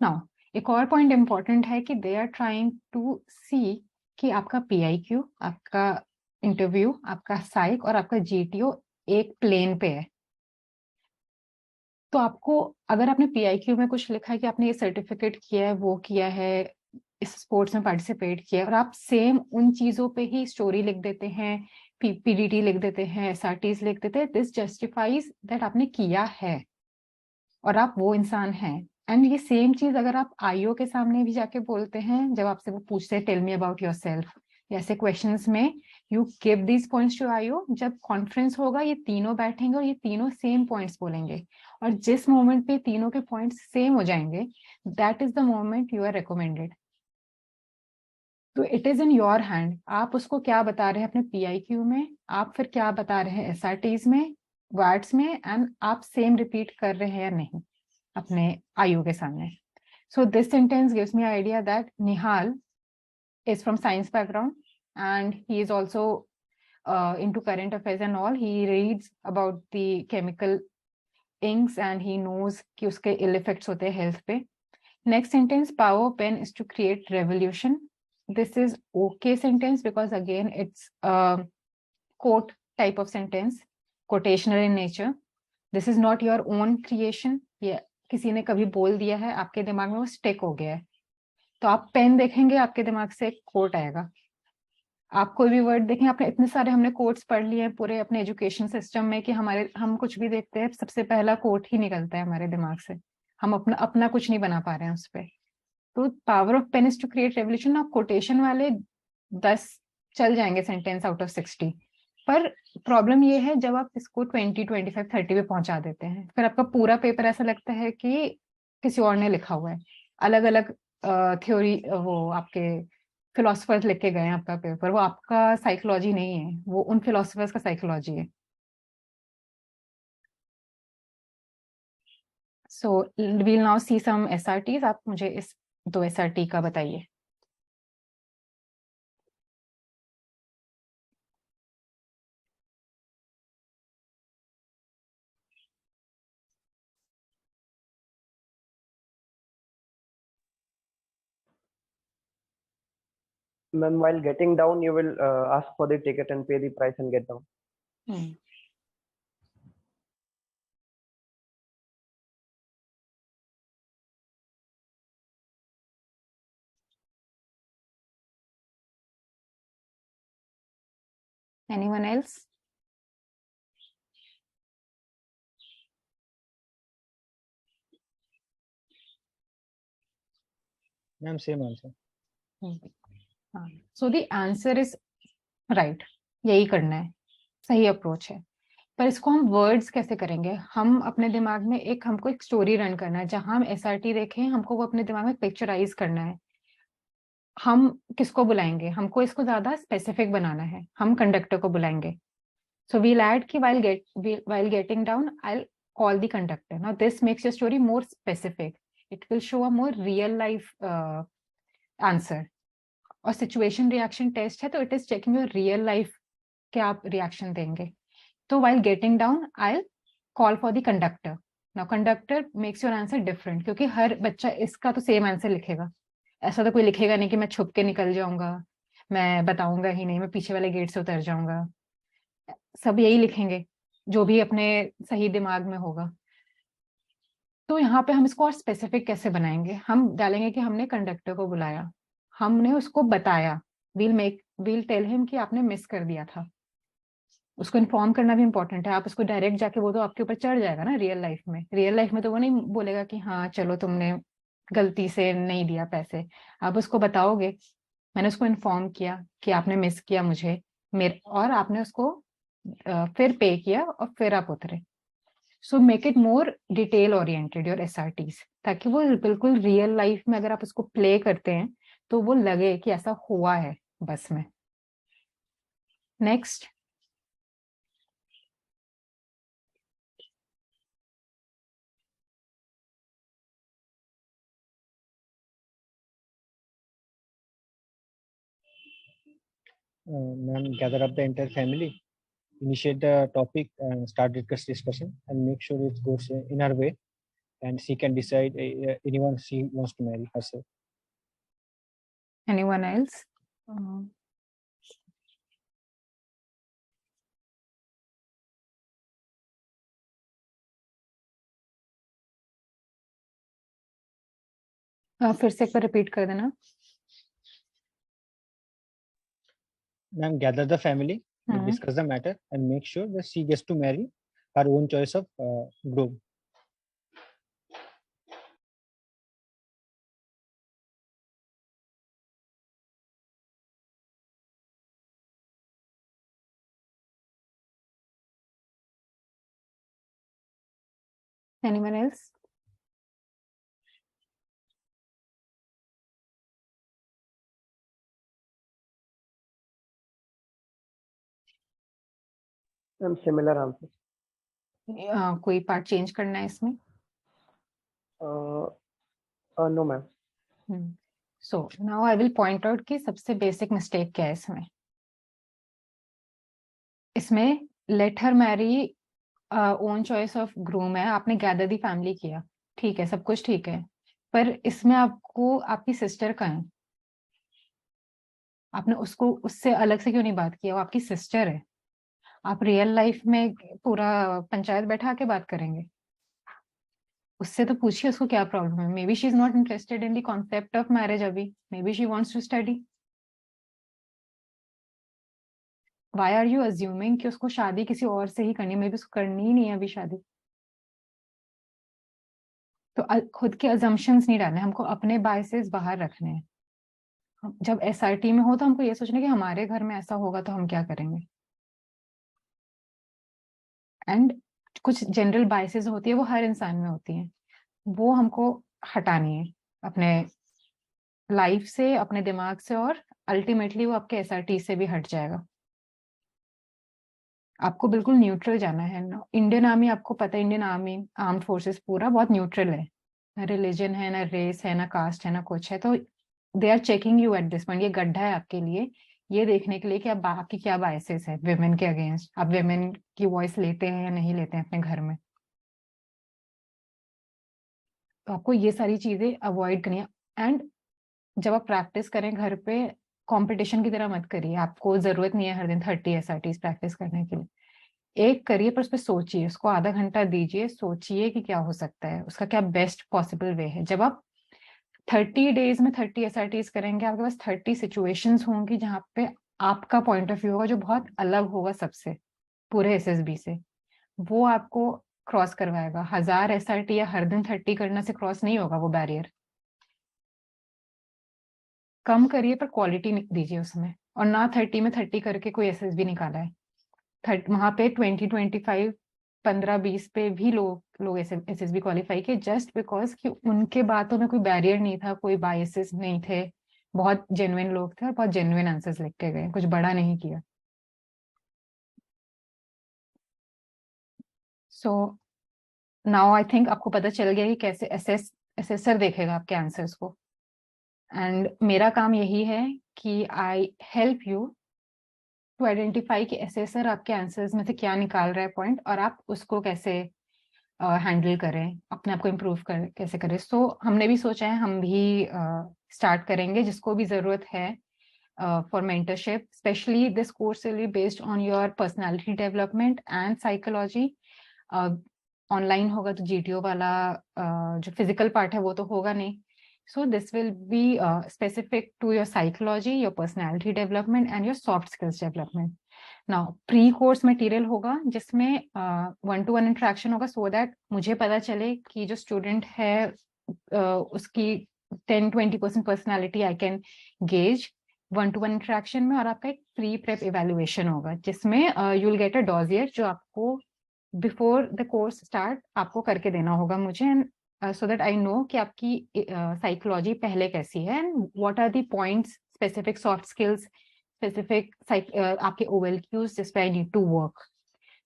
Now एक और पॉइंट इंपॉर्टेंट है कि they are trying to see कि आपका PIQ, आपका इंटरव्यू, आपका साइक और आपका GTO एक प्लेन पे है. तो आपको अगर आपने PIQ में कुछ लिखा है कि आपने ये सर्टिफिकेट किया है, वो किया है, इस स्पोर्ट्स में पार्टिसिपेट किया, और आप सेम उन चीजों पे ही स्टोरी लिख देते हैं, PDT लिख देते हैं, SRTs लिख देते हैं, दिस जस्टिफाइज दैट आपने किया है और आप वो इंसान हैं. एंड ये सेम चीज अगर आप IO के सामने भी जाके बोलते हैं, जब आपसे वो पूछते हैं टेल मी अबाउट योरसेल्फ, ऐसे क्वेश्चंस में you give these points to IO. जब कॉन्फ्रेंस होगा ये तीनों बैठेंगे और ये तीनों सेम पॉइंट्स बोलेंगे, और जिस मोमेंट पे तीनों के पॉइंट्स सेम हो जाएंगे, that is the moment you are recommended. तो it is in your hand. आप उसको क्या बता रहे हैं अपने PIQ में, आप फिर क्या बता रहे हैं SRTs में, वर्ड्स में, एंड आप सेम रिपीट कर रहे हैं या नहीं अपने IO के सामने. So this sentence gives me idea that Nihal is from science background and he is also into current affairs and all. He reads about the chemical inks and he knows कि उसके ill effects होते हैं health पे. Next sentence, power of pen is to create revolution. This is okay sentence because again it's a quote type of sentence, quotational in nature. This is not your own creation. ये किसी ने कभी बोल दिया है, आपके दिमाग में वो स्टिक हो गया है, तो आप पेन देखेंगे आपके दिमाग से एक कोट आएगा. आप कोई भी वर्ड देखें, आपने इतने सारे हमने कोट्स पढ़ लिए हैं पूरे अपने एजुकेशन सिस्टम में कि हम कुछ भी देखते हैं सबसे पहला कोट ही निकलता है हमारे दिमाग से. हम अपना कुछ नहीं बना पा रहे हैं उस पे. तो power of pen is to create revolution. ना कोटेशन वाले 10 चल जाएंगे सेंटेंस आउट ऑफ 60, पर प्रॉब्लम ये है जब आप इसको 20, 25, 30 पे पहुंचा देते हैं, फिर आपका पूरा पेपर ऐसा लगता है कि किसी और ने लिखा हुआ है। अलग अलग थ्योरी, वो आपके फिलोसफर्स लिख के गए हैं आपका पेपर, वो आपका साइकोलॉजी नहीं है, वो उन फिलोसफर्स का साइकोलॉजी है। सो वील नाउ सी सम SRTs। आप मुझे इस 2 SRT का बताइए। Ma'am, while getting down, you will ask for the ticket and pay the price and get down. Anyone else? Ma'am, same answer. So the answer is right, यही करना है, सही approach है। पर इसको हम वर्ड्स कैसे करेंगे? हम अपने दिमाग में हमको एक स्टोरी रन करना है, जहां हम SRT देखें, हमको वो अपने दिमाग में पिक्चराइज करना है। हम किसको बुलाएंगे? हमको इसको ज्यादा स्पेसिफिक बनाना है, हम कंडक्टर को बुलाएंगे। सो वील ऐड कि while getting down I'll call the conductor. Now this makes your story more specific. It will show a more real life answer. और सिचुएशन रिएक्शन टेस्ट है, तो it is checking your real life क्या आप reaction देंगे। तो while getting down I'll call for the conductor. Now conductor makes your answer different, क्योंकि हर बच्चा इसका तो सेम आंसर लिखेगा। ऐसा तो कोई लिखेगा नहीं कि मैं छुप के निकल जाऊंगा, मैं बताऊंगा ही नहीं, मैं पीछे वाले गेट से उतर जाऊंगा। सब यही लिखेंगे जो भी अपने सही दिमाग में होगा। तो यहाँ पे हम इसको और स्पेसिफिक कैसे बनाएंगे? हम डालेंगे कि हमने कंडक्टर को बुलाया, हमने उसको बताया। we'll tell him कि आपने मिस कर दिया था। उसको इन्फॉर्म करना भी इंपॉर्टेंट है। आप उसको डायरेक्ट जाके वो तो आपके ऊपर चढ़ जाएगा ना रियल लाइफ में तो वो नहीं बोलेगा कि हाँ चलो तुमने गलती से नहीं दिया पैसे। आप उसको बताओगे मैंने उसको इन्फॉर्म किया कि आपने मिस किया मुझे, और आपने उसको फिर पे किया और फिर आप उतरे। So make it more detail oriented your SRTs, ताकि वो बिल्कुल रियल लाइफ में अगर आप उसको प्ले करते हैं तो वो लगे कि ऐसा हुआ है बस में। Next. Ma'am, gather up the entire family, initiate the topic and start discussion, and make sure it goes in her way, and she can decide anyone she wants to marry herself. Anyone else? फिर से एक बार repeat कर देना। Ma'am, gather the family, discuss the matter, and make sure that she gets to marry her own choice of groom. Anyone else? Similar answer. कोई part change करना है इसमें? No ma'am. So now I will point out कि सबसे basic mistake क्या है इसमें। इसमें let her marry own choice of groom है, आपने गैदर दी फैमिली किया, ठीक है, सब कुछ ठीक है, पर इसमें आपको आपकी सिस्टर का है, आपने उसको उससे अलग से क्यों नहीं बात किया? वो आपकी सिस्टर है। आप रियल लाइफ में पूरा पंचायत बैठा के बात करेंगे? उससे तो पूछिए उसको क्या प्रॉब्लम है। Maybe she is not interested in the concept of marriage अभी, maybe she wants to study. Why are you assuming कि उसको शादी किसी और से ही करनी है? मे बी उसको करनी ही नहीं है अभी शादी। तो खुद के अजम्पशंस नहीं डालने, हमको अपने बायसेस बाहर रखने हैं। जब एसआरटी में हो तो हमको ये सोचना है कि हमारे घर में ऐसा होगा तो हम क्या करेंगे। एंड कुछ जनरल बायसेस होती है, वो हर इंसान में होती हैं, वो हमको हटानी है अपने लाइफ से, अपने दिमाग से, और अल्टीमेटली वो आपके एसआरटी से भी हट जाएगा। आपको बिल्कुल न्यूट्रल जाना है ना। इंडियन आर्मी, आपको पता है इंडियन आर्मी आर्म्ड फोर्सेस पूरा बहुत न्यूट्रल है, ना रिलीजन है, ना रेस है, ना कास्ट है, ना कुछ है। तो they are checking you at this point. ये गड्ढा है आपके लिए, ये देखने के लिए कि आप आपकी क्या बायसेस है विमेन के अगेंस्ट, आप विमेन की वॉइस लेते हैं या नहीं लेते हैं अपने घर में। तो आपको ये सारी चीजें अवॉइड करनी है। एंड जब आप प्रैक्टिस करें घर पे, कंपटीशन की तरह मत करिए। आपको जरूरत नहीं है हर दिन 30 एसआरटीज प्रैक्टिस करने के लिए। एक करिए पर उस पर सोचिए, उसको आधा घंटा दीजिए, सोचिए कि क्या हो सकता है, उसका क्या बेस्ट पॉसिबल वे है। जब आप 30 डेज में 30 एसआरटीज करेंगे, आपके पास 30 सिचुएशंस होंगी जहाँ पे आपका पॉइंट ऑफ व्यू होगा जो बहुत अलग होगा सबसे, पूरे एसएसबी से। वो आपको क्रॉस करवाएगा। 1000 एसआरटी या हर दिन 30 करने से क्रॉस नहीं होगा वो बैरियर। कम करिए पर क्वालिटी दीजिए उसमें, और ना 30 में 30 करके कोई एसएसबी निकाला है। वहां पे 20-25 15-20 पे भी लोग एसएसबी क्वालिफाई किए, जस्ट बिकॉज कि उनके बातों में कोई बैरियर नहीं था, कोई बायसेस नहीं थे, बहुत जेन्युइन लोग थे और बहुत जेन्युइन आंसर्स लिख के गए, कुछ बड़ा नहीं किया। सो नाउ आई थिंक आपको पता चल गया कि कैसे एसेसर देखेगा आपके आंसर्स को। एंड मेरा काम यही है कि I help you to identify कि एसेसर आपके आंसर्स में से क्या निकाल रहा है पॉइंट, और आप उसको कैसे हैंडल करें, अपने आप को इम्प्रूव कैसे करें। सो हमने भी सोचा है, हम भी स्टार्ट करेंगे, जिसको भी जरूरत है for mentorship. Specially this course will be based on your personality development and psychology. Online होगा तो जीटीओ वाला जो फिजिकल पार्ट है वो तो होगा नहीं। So this will be specific to your psychology, your personality development and your soft skills development. Now pre-course material होगा जिसमें one-to-one interaction होगा, so that मुझे पता चले कि जो student है उसकी 10-20% personality I can gauge one-to-one interaction में। और आपका एक pre-prep evaluation होगा जिसमें you'll get a dossier जो आपको before the course start आपको करके देना होगा मुझे, so that I know कि आपकी psychology पहले कैसी है, and what are the points, specific soft skills, specific आपके OLQs जिस पे I need to work.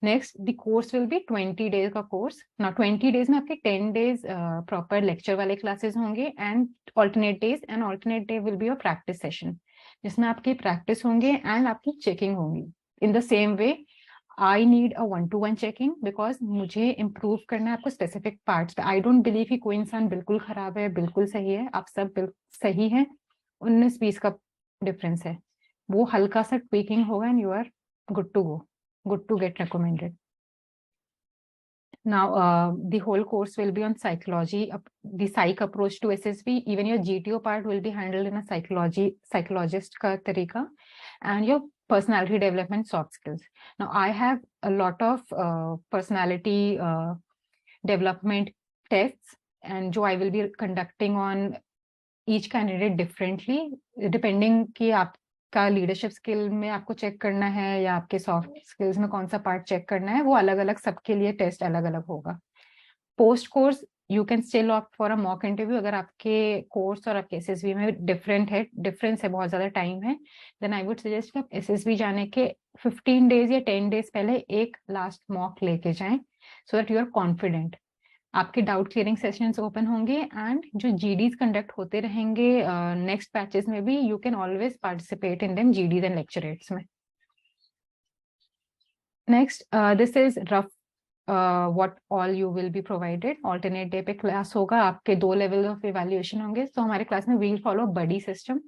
Next, the course will be 20 days का course. Now 20 days में आपके 10 days proper lecture वाले classes होंगे and alternate days, and alternate day will be your practice session जिसमें आपकी practice होंगे and आपकी checking होंगी. In the same way, I need a one-to-one checking because मुझे improve करना है आपको specific parts पे. I don't believe कि कोई इंसान बिल्कुल खराब है, बिल्कुल सही है। आप सब सही हैं, 19-20 का difference है। वो हल्का सा tweaking होगा and you are good to go, good to get recommended. Now, the whole course will be on psychology, the psych approach to SSB. Even your GTO part will be handled in a psychologist का तरीका, and your personality development soft skills. Now, I have a lot of personality development tests, and जो I will be conducting on each candidate differently, depending कि आपका leadership skill में आपको check करना है या आपके सॉफ्ट स्किल्स में कौन सा पार्ट चेक करना है, वो अलग अलग सबके लिए टेस्ट अलग अलग होगा। Post course you can still opt for a mock interview. अगर आपके कोर्स और आपके एसएसबी में डिफरेंस है, बहुत ज्यादा टाइम है, देन आई वुड सजेस्ट कि आप एसएसबी जाने के 15 डेज या 10 डेज पहले एक लास्ट मॉक लेके जाएं, so that you are confident. आपके डाउट क्लियरिंग सेशंस ओपन होंगे एंड जो जीडीज कंडक्ट होते रहेंगे नेक्स्ट बैचेस में भी, you can always participate in them, GDs and lecturettes में। Next, this is rough what all you will be provided. Alternate day पे class होगा, आपके 2 लेवल ऑफ इवैल्यूएशन होंगे। तो हमारे क्लास में we'll follow buddy system.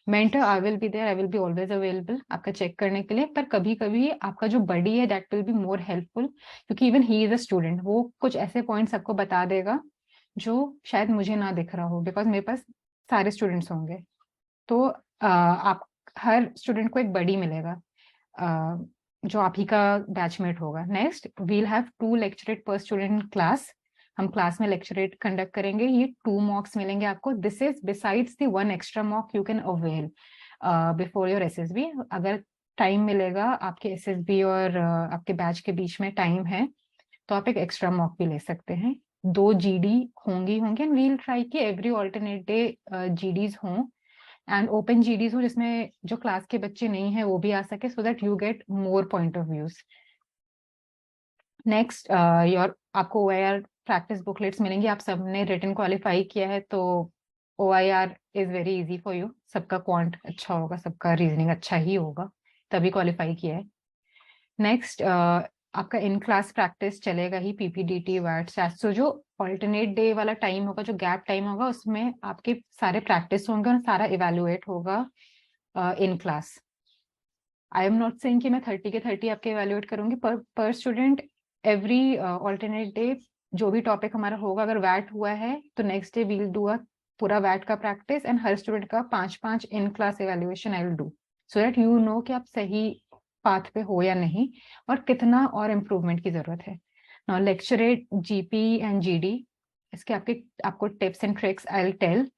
Mentor, I will be there, I will be always available आपका check करने के लिए। पर कभी कभी आपका जो buddy है that will be more helpful, क्योंकि even he is a student, वो कुछ ऐसे points आपको बता देगा जो शायद मुझे ना दिख रहा हो, because मेरे पास सारे students होंगे। तो आप हर student को एक buddy मिलेगा जो आप ही का बैचमेट होगा। Next, we'll have 2 lecturate per student class, हम क्लास में लेक्चरेट कंडक्ट करेंगे, ये 2 मॉक्स मिलेंगे आपको। This is besides the 1 extra mock you can avail before your SSB. अगर टाइम मिलेगा आपके एसएसबी और आपके बैच के बीच में टाइम है तो आप एक एक्स्ट्रा मॉक भी ले सकते हैं। 2 जीडी होंगी एंड वील ट्राई कि एवरी ऑल्टरनेट डे जीडीज हों एंड ओपन जीडीज हो जिसमें जो क्लास के बच्चे नहीं है वो भी आ सके, सो that you get more point of views. Next your आपको OIR प्रैक्टिस बुकलेट्स मिलेंगी। आप सबने रिटन क्वालिफाई किया है तो OIR is very easy for you. सबका क्वांट अच्छा होगा, सबका रीजनिंग अच्छा ही होगा, तभी क्वालिफाई किया है। नेक्स्ट आपका इन क्लास प्रैक्टिस चलेगा ही, PPDT वैट सैट। सो जो ऑल्टरनेट डे वाला टाइम होगा, जो गैप टाइम होगा, उसमें आपके सारे प्रैक्टिस होंगे और सारा इवेलुएट होगा in class. I am not saying कि मैं 30 के 30 आपके इवेलुएट करूंगी पर स्टूडेंट। एवरी ऑल्टरनेट डे जो भी टॉपिक हमारा होगा, अगर वैट हुआ है तो next day we'll do a पूरा वैट का प्रैक्टिस एंड हर स्टूडेंट का 5-5 in class evaluation I will do, so that you know कि आप सही पाथ पे हो या नहीं और कितना और इम्प्रूवमेंट की जरूरत है। Now lecturette GP and GD, इसके आपको tips and tricks I will tell.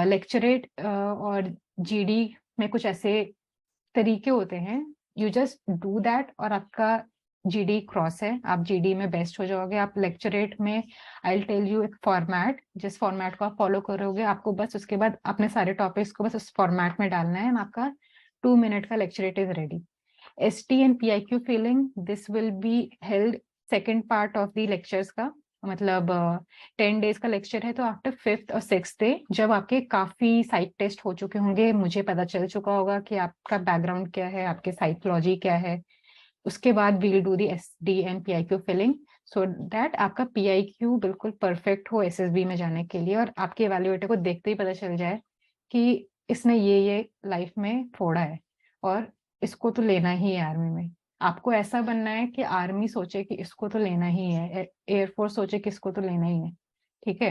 Lecturette और GD में कुछ ऐसे तरीके होते हैं, यू जस्ट डू दैट और आपका GD क्रॉस है, आप GD में बेस्ट हो जाओगे। आप लेक्चरेट में आई विल टेल यू एक फॉर्मेट, जिस फॉर्मेट को आप फॉलो करोगे आपको बस उसके बाद अपने सारे टॉपिक्स को बस उस फॉर्मेट में डालना है, आपका 2 मिनट का lecturette is ready. ST and PIQ feeling, this will be held second part of the lectures का, मतलब 10 डेज का लेक्चर है तो आफ्टर 5th और 6th डे जब आपके काफी साइट टेस्ट हो चुके होंगे, मुझे पता चल चुका होगा कि आपका बैकग्राउंड क्या है, आपके साइकोलॉजी क्या है, उसके बाद we'll do the SD and PIQ filling so that आपका PIQ बिल्कुल परफेक्ट हो SSB में जाने के लिए और आपके इवैल्यूएटर को देखते ही पता चल जाए कि इसने ये लाइफ में फोड़ा है और इसको तो लेना ही है आर्मी में। आपको ऐसा बनना है कि आर्मी सोचे कि इसको तो लेना ही है, एयरफोर्स सोचे कि इसको तो लेना ही है, ठीक है।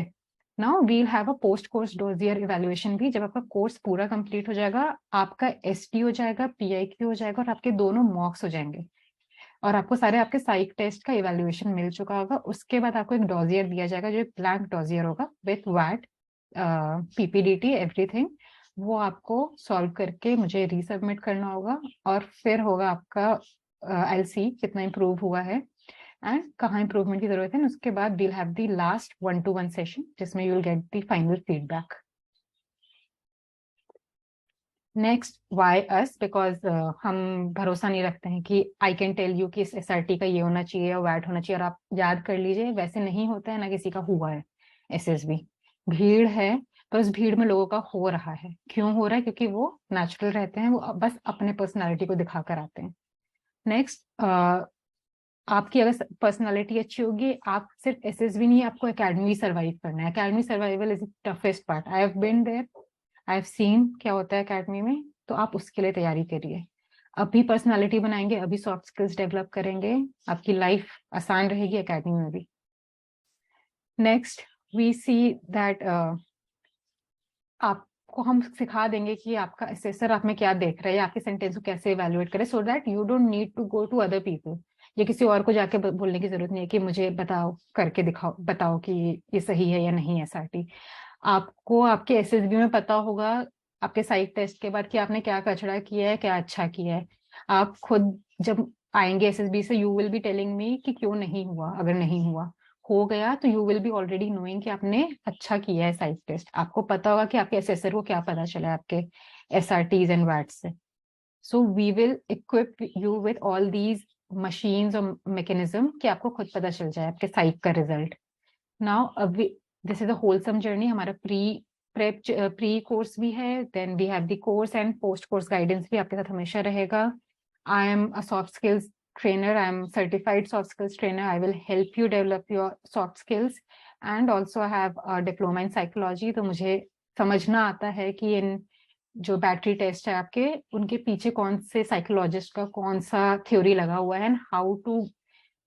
Now we'll have a post course dossier evaluation भी। जब आपका कोर्स पूरा कंप्लीट हो जाएगा, आपका SD हो जाएगा, PIQ हो जाएगा और आपके दोनों मॉक्स हो जाएंगे और आपको सारे आपके साइक टेस्ट का इवैल्यूएशन मिल चुका होगा। उसके बाद आपको एक डोजियर दिया जाएगा जो एक ब्लैंक डोजियर होगा विथ वैट PPDT एवरीथिंग, वो आपको सॉल्व करके मुझे रीसबमिट करना होगा और फिर होगा आपका I'll see कितना इम्प्रूव हुआ है एंड कहाँ इम्प्रूवमेंट की जरूरत है। उसके बाद we'll have the last 1-to-1 session जिसमें you will get the final feedback. Next why us, because हम भरोसा नहीं रखते हैं कि आई कैन टेल यू कि इस SRT का ये होना चाहिए और वैट होना चाहिए और आप याद कर लीजिए, वैसे नहीं होता है, ना किसी का हुआ है SSB। भीड़ है पर उस भीड़ में लोगों का हो रहा है। क्यों हो रहा है? क्योंकि वो नेचुरल रहते हैं, वो बस अपने पर्सनालिटी को दिखा कर आते हैं। नेक्स्ट, आपकी अगर पर्सनालिटी अच्छी होगी, आप सिर्फ SSB नहीं, आपको एकेडमी सर्वाइव करना है। Academy survival is the toughest part, I have been there, I have seen क्या होता है एकेडमी में, तो आप उसके लिए तैयारी करिए। अभी पर्सनालिटी बनाएंगे, अभी सॉफ्ट स्किल्स डेवलप करेंगे, आपकी लाइफ आसान रहेगी एकेडमी में भी। नेक्स्ट वी सी दैट आपको हम सिखा देंगे कि आपका असेसर आप में क्या देख रहा है, आपके सेंटेंस को कैसे इवैल्यूएट करे, so that you don't need to go to other people, या किसी और को जाके बोलने की जरूरत नहीं है कि मुझे बताओ, करके दिखाओ, बताओ कि ये सही है या नहीं SRT। आपको आपके SSB में पता होगा आपके साइक टेस्ट के बाद कि आपने क्या कचरा किया है, क्या अच्छा किया है। आप खुद जब आएंगे SSB से, you will be telling me कि क्यों नहीं हुआ। अगर नहीं हुआ, हो गया, तो you will be already knowing कि आपने अच्छा किया है साइक टेस्ट। आपको पता होगा कि आपके असेसर को क्या पता चला है आपके SRTs एंड वैट्स से। So we will equip you with all these machines और मैकेनिज्म कि आपको खुद पता चल जाए आपके साइक का result. Now this is a wholesome journey. हमारा प्री कोर्स भी है, then we have the course and post course guidance भी आपके साथ हमेशा रहेगा। I am a soft skills trainer, I am certified soft skills trainer. I will help you develop your soft skills and also have a diploma in psychology. तो मुझे समझना आता है कि इन जो बैटरी टेस्ट है आपके, उनके पीछे कौन से साइकोलॉजिस्ट का कौन सा थ्योरी लगा हुआ है and how to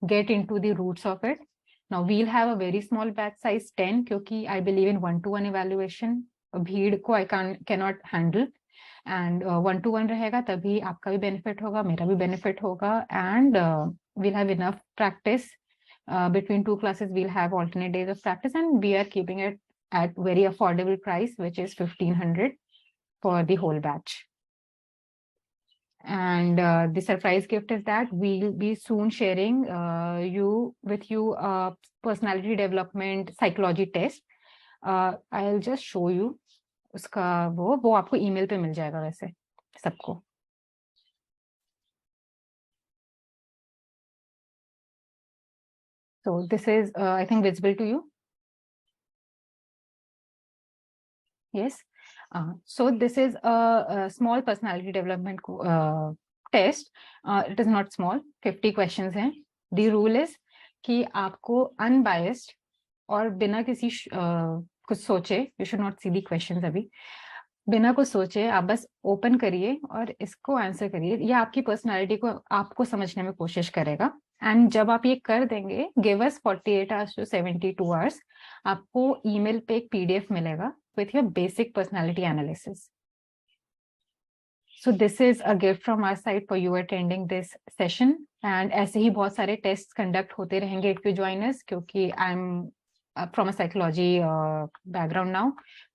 get into the roots of it. Now we'll have a very small batch size 10 क्योंकि I believe in 1-to-1 evaluation. भीड़ को I cannot handle and 1-to-1 रहेगा, तभी आपका भी बेनिफिट होगा, मेरा भी बेनिफिट होगा and we'll have enough practice between 2 classes, we'll have alternate days of practice, and we are keeping it at very affordable price, which is 1,500 for the whole batch. And the surprise gift is that we'll be soon sharing with you a personality development psychology test. I'll just show you उसका वो आपको email पे मिल जाएगा वैसे सबको. So this is I think visible to you. Yes. So this is a small personality development test. It is not small. 50 questions हैं. The rule is कि आपको unbiased और बिना किसी कुछ सोचे, you should not see the questions अभी, बिना कुछ सोचे आप बस ओपन करिए और इसको आंसर करिए. ये आपकी पर्सनालिटी को आपको समझने में कोशिश करेगा. एंड जब आप ये कर देंगे, give us 48 hours to 72 hours, आपको ईमेल पे एक PDF मिलेगा with your basic personality analysis. So this is a gift from our side for you attending this session. And ऐसे ही बहुत सारे tests conduct होते रहेंगे if you join us, क्योंकि I'm from a psychology background now.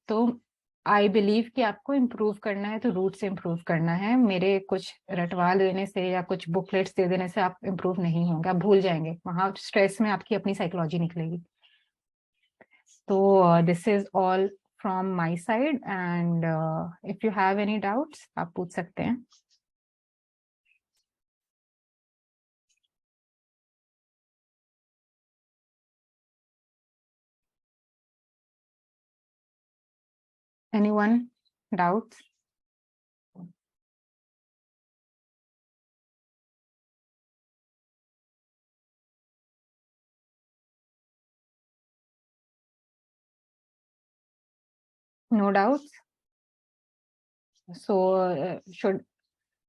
तो I believe कि आपको improve करना है तो root से improve करना है. मेरे कुछ रटवा देने से या कुछ booklets दे देने से आप improve नहीं होंगे, आप भूल जाएंगे. वहाँ stress में आपकी अपनी psychology निकलेगी. तो this is all from my side, and if you have any doubts, आप पूछ सकते हैं. Anyone doubts? No doubts. So should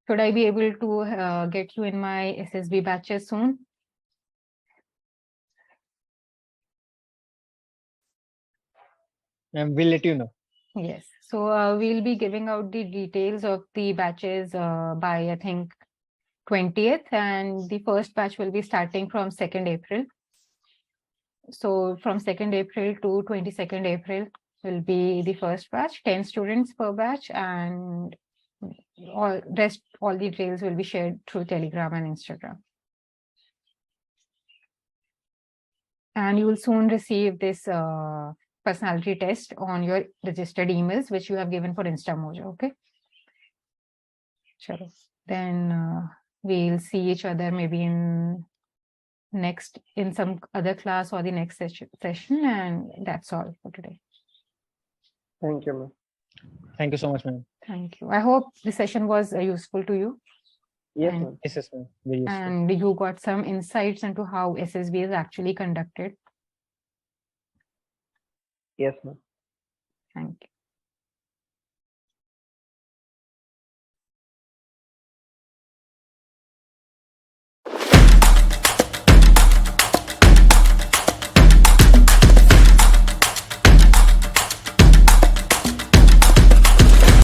I be able to get you in my SSB batches soon? And we'll let you know. Yes. So we'll be giving out the details of the batches by I think 20th, and the first batch will be starting from 2nd April. So from 2nd April to 22nd April will be the first batch, 10 students per batch, and all the details will be shared through Telegram and Instagram. And you will soon receive this personality test on your registered emails, which you have given for InstaMojo. Okay. Sure. Then we'll see each other maybe in some other class or the next session, and that's all for today. Thank you, ma'am. Thank you so much, ma'am. Thank you. I hope the session was useful to you. Yes, And- ma'am. Yes, ma'am. Very useful. And you got some insights into how SSB is actually conducted. Yes, ma'am. Thank you.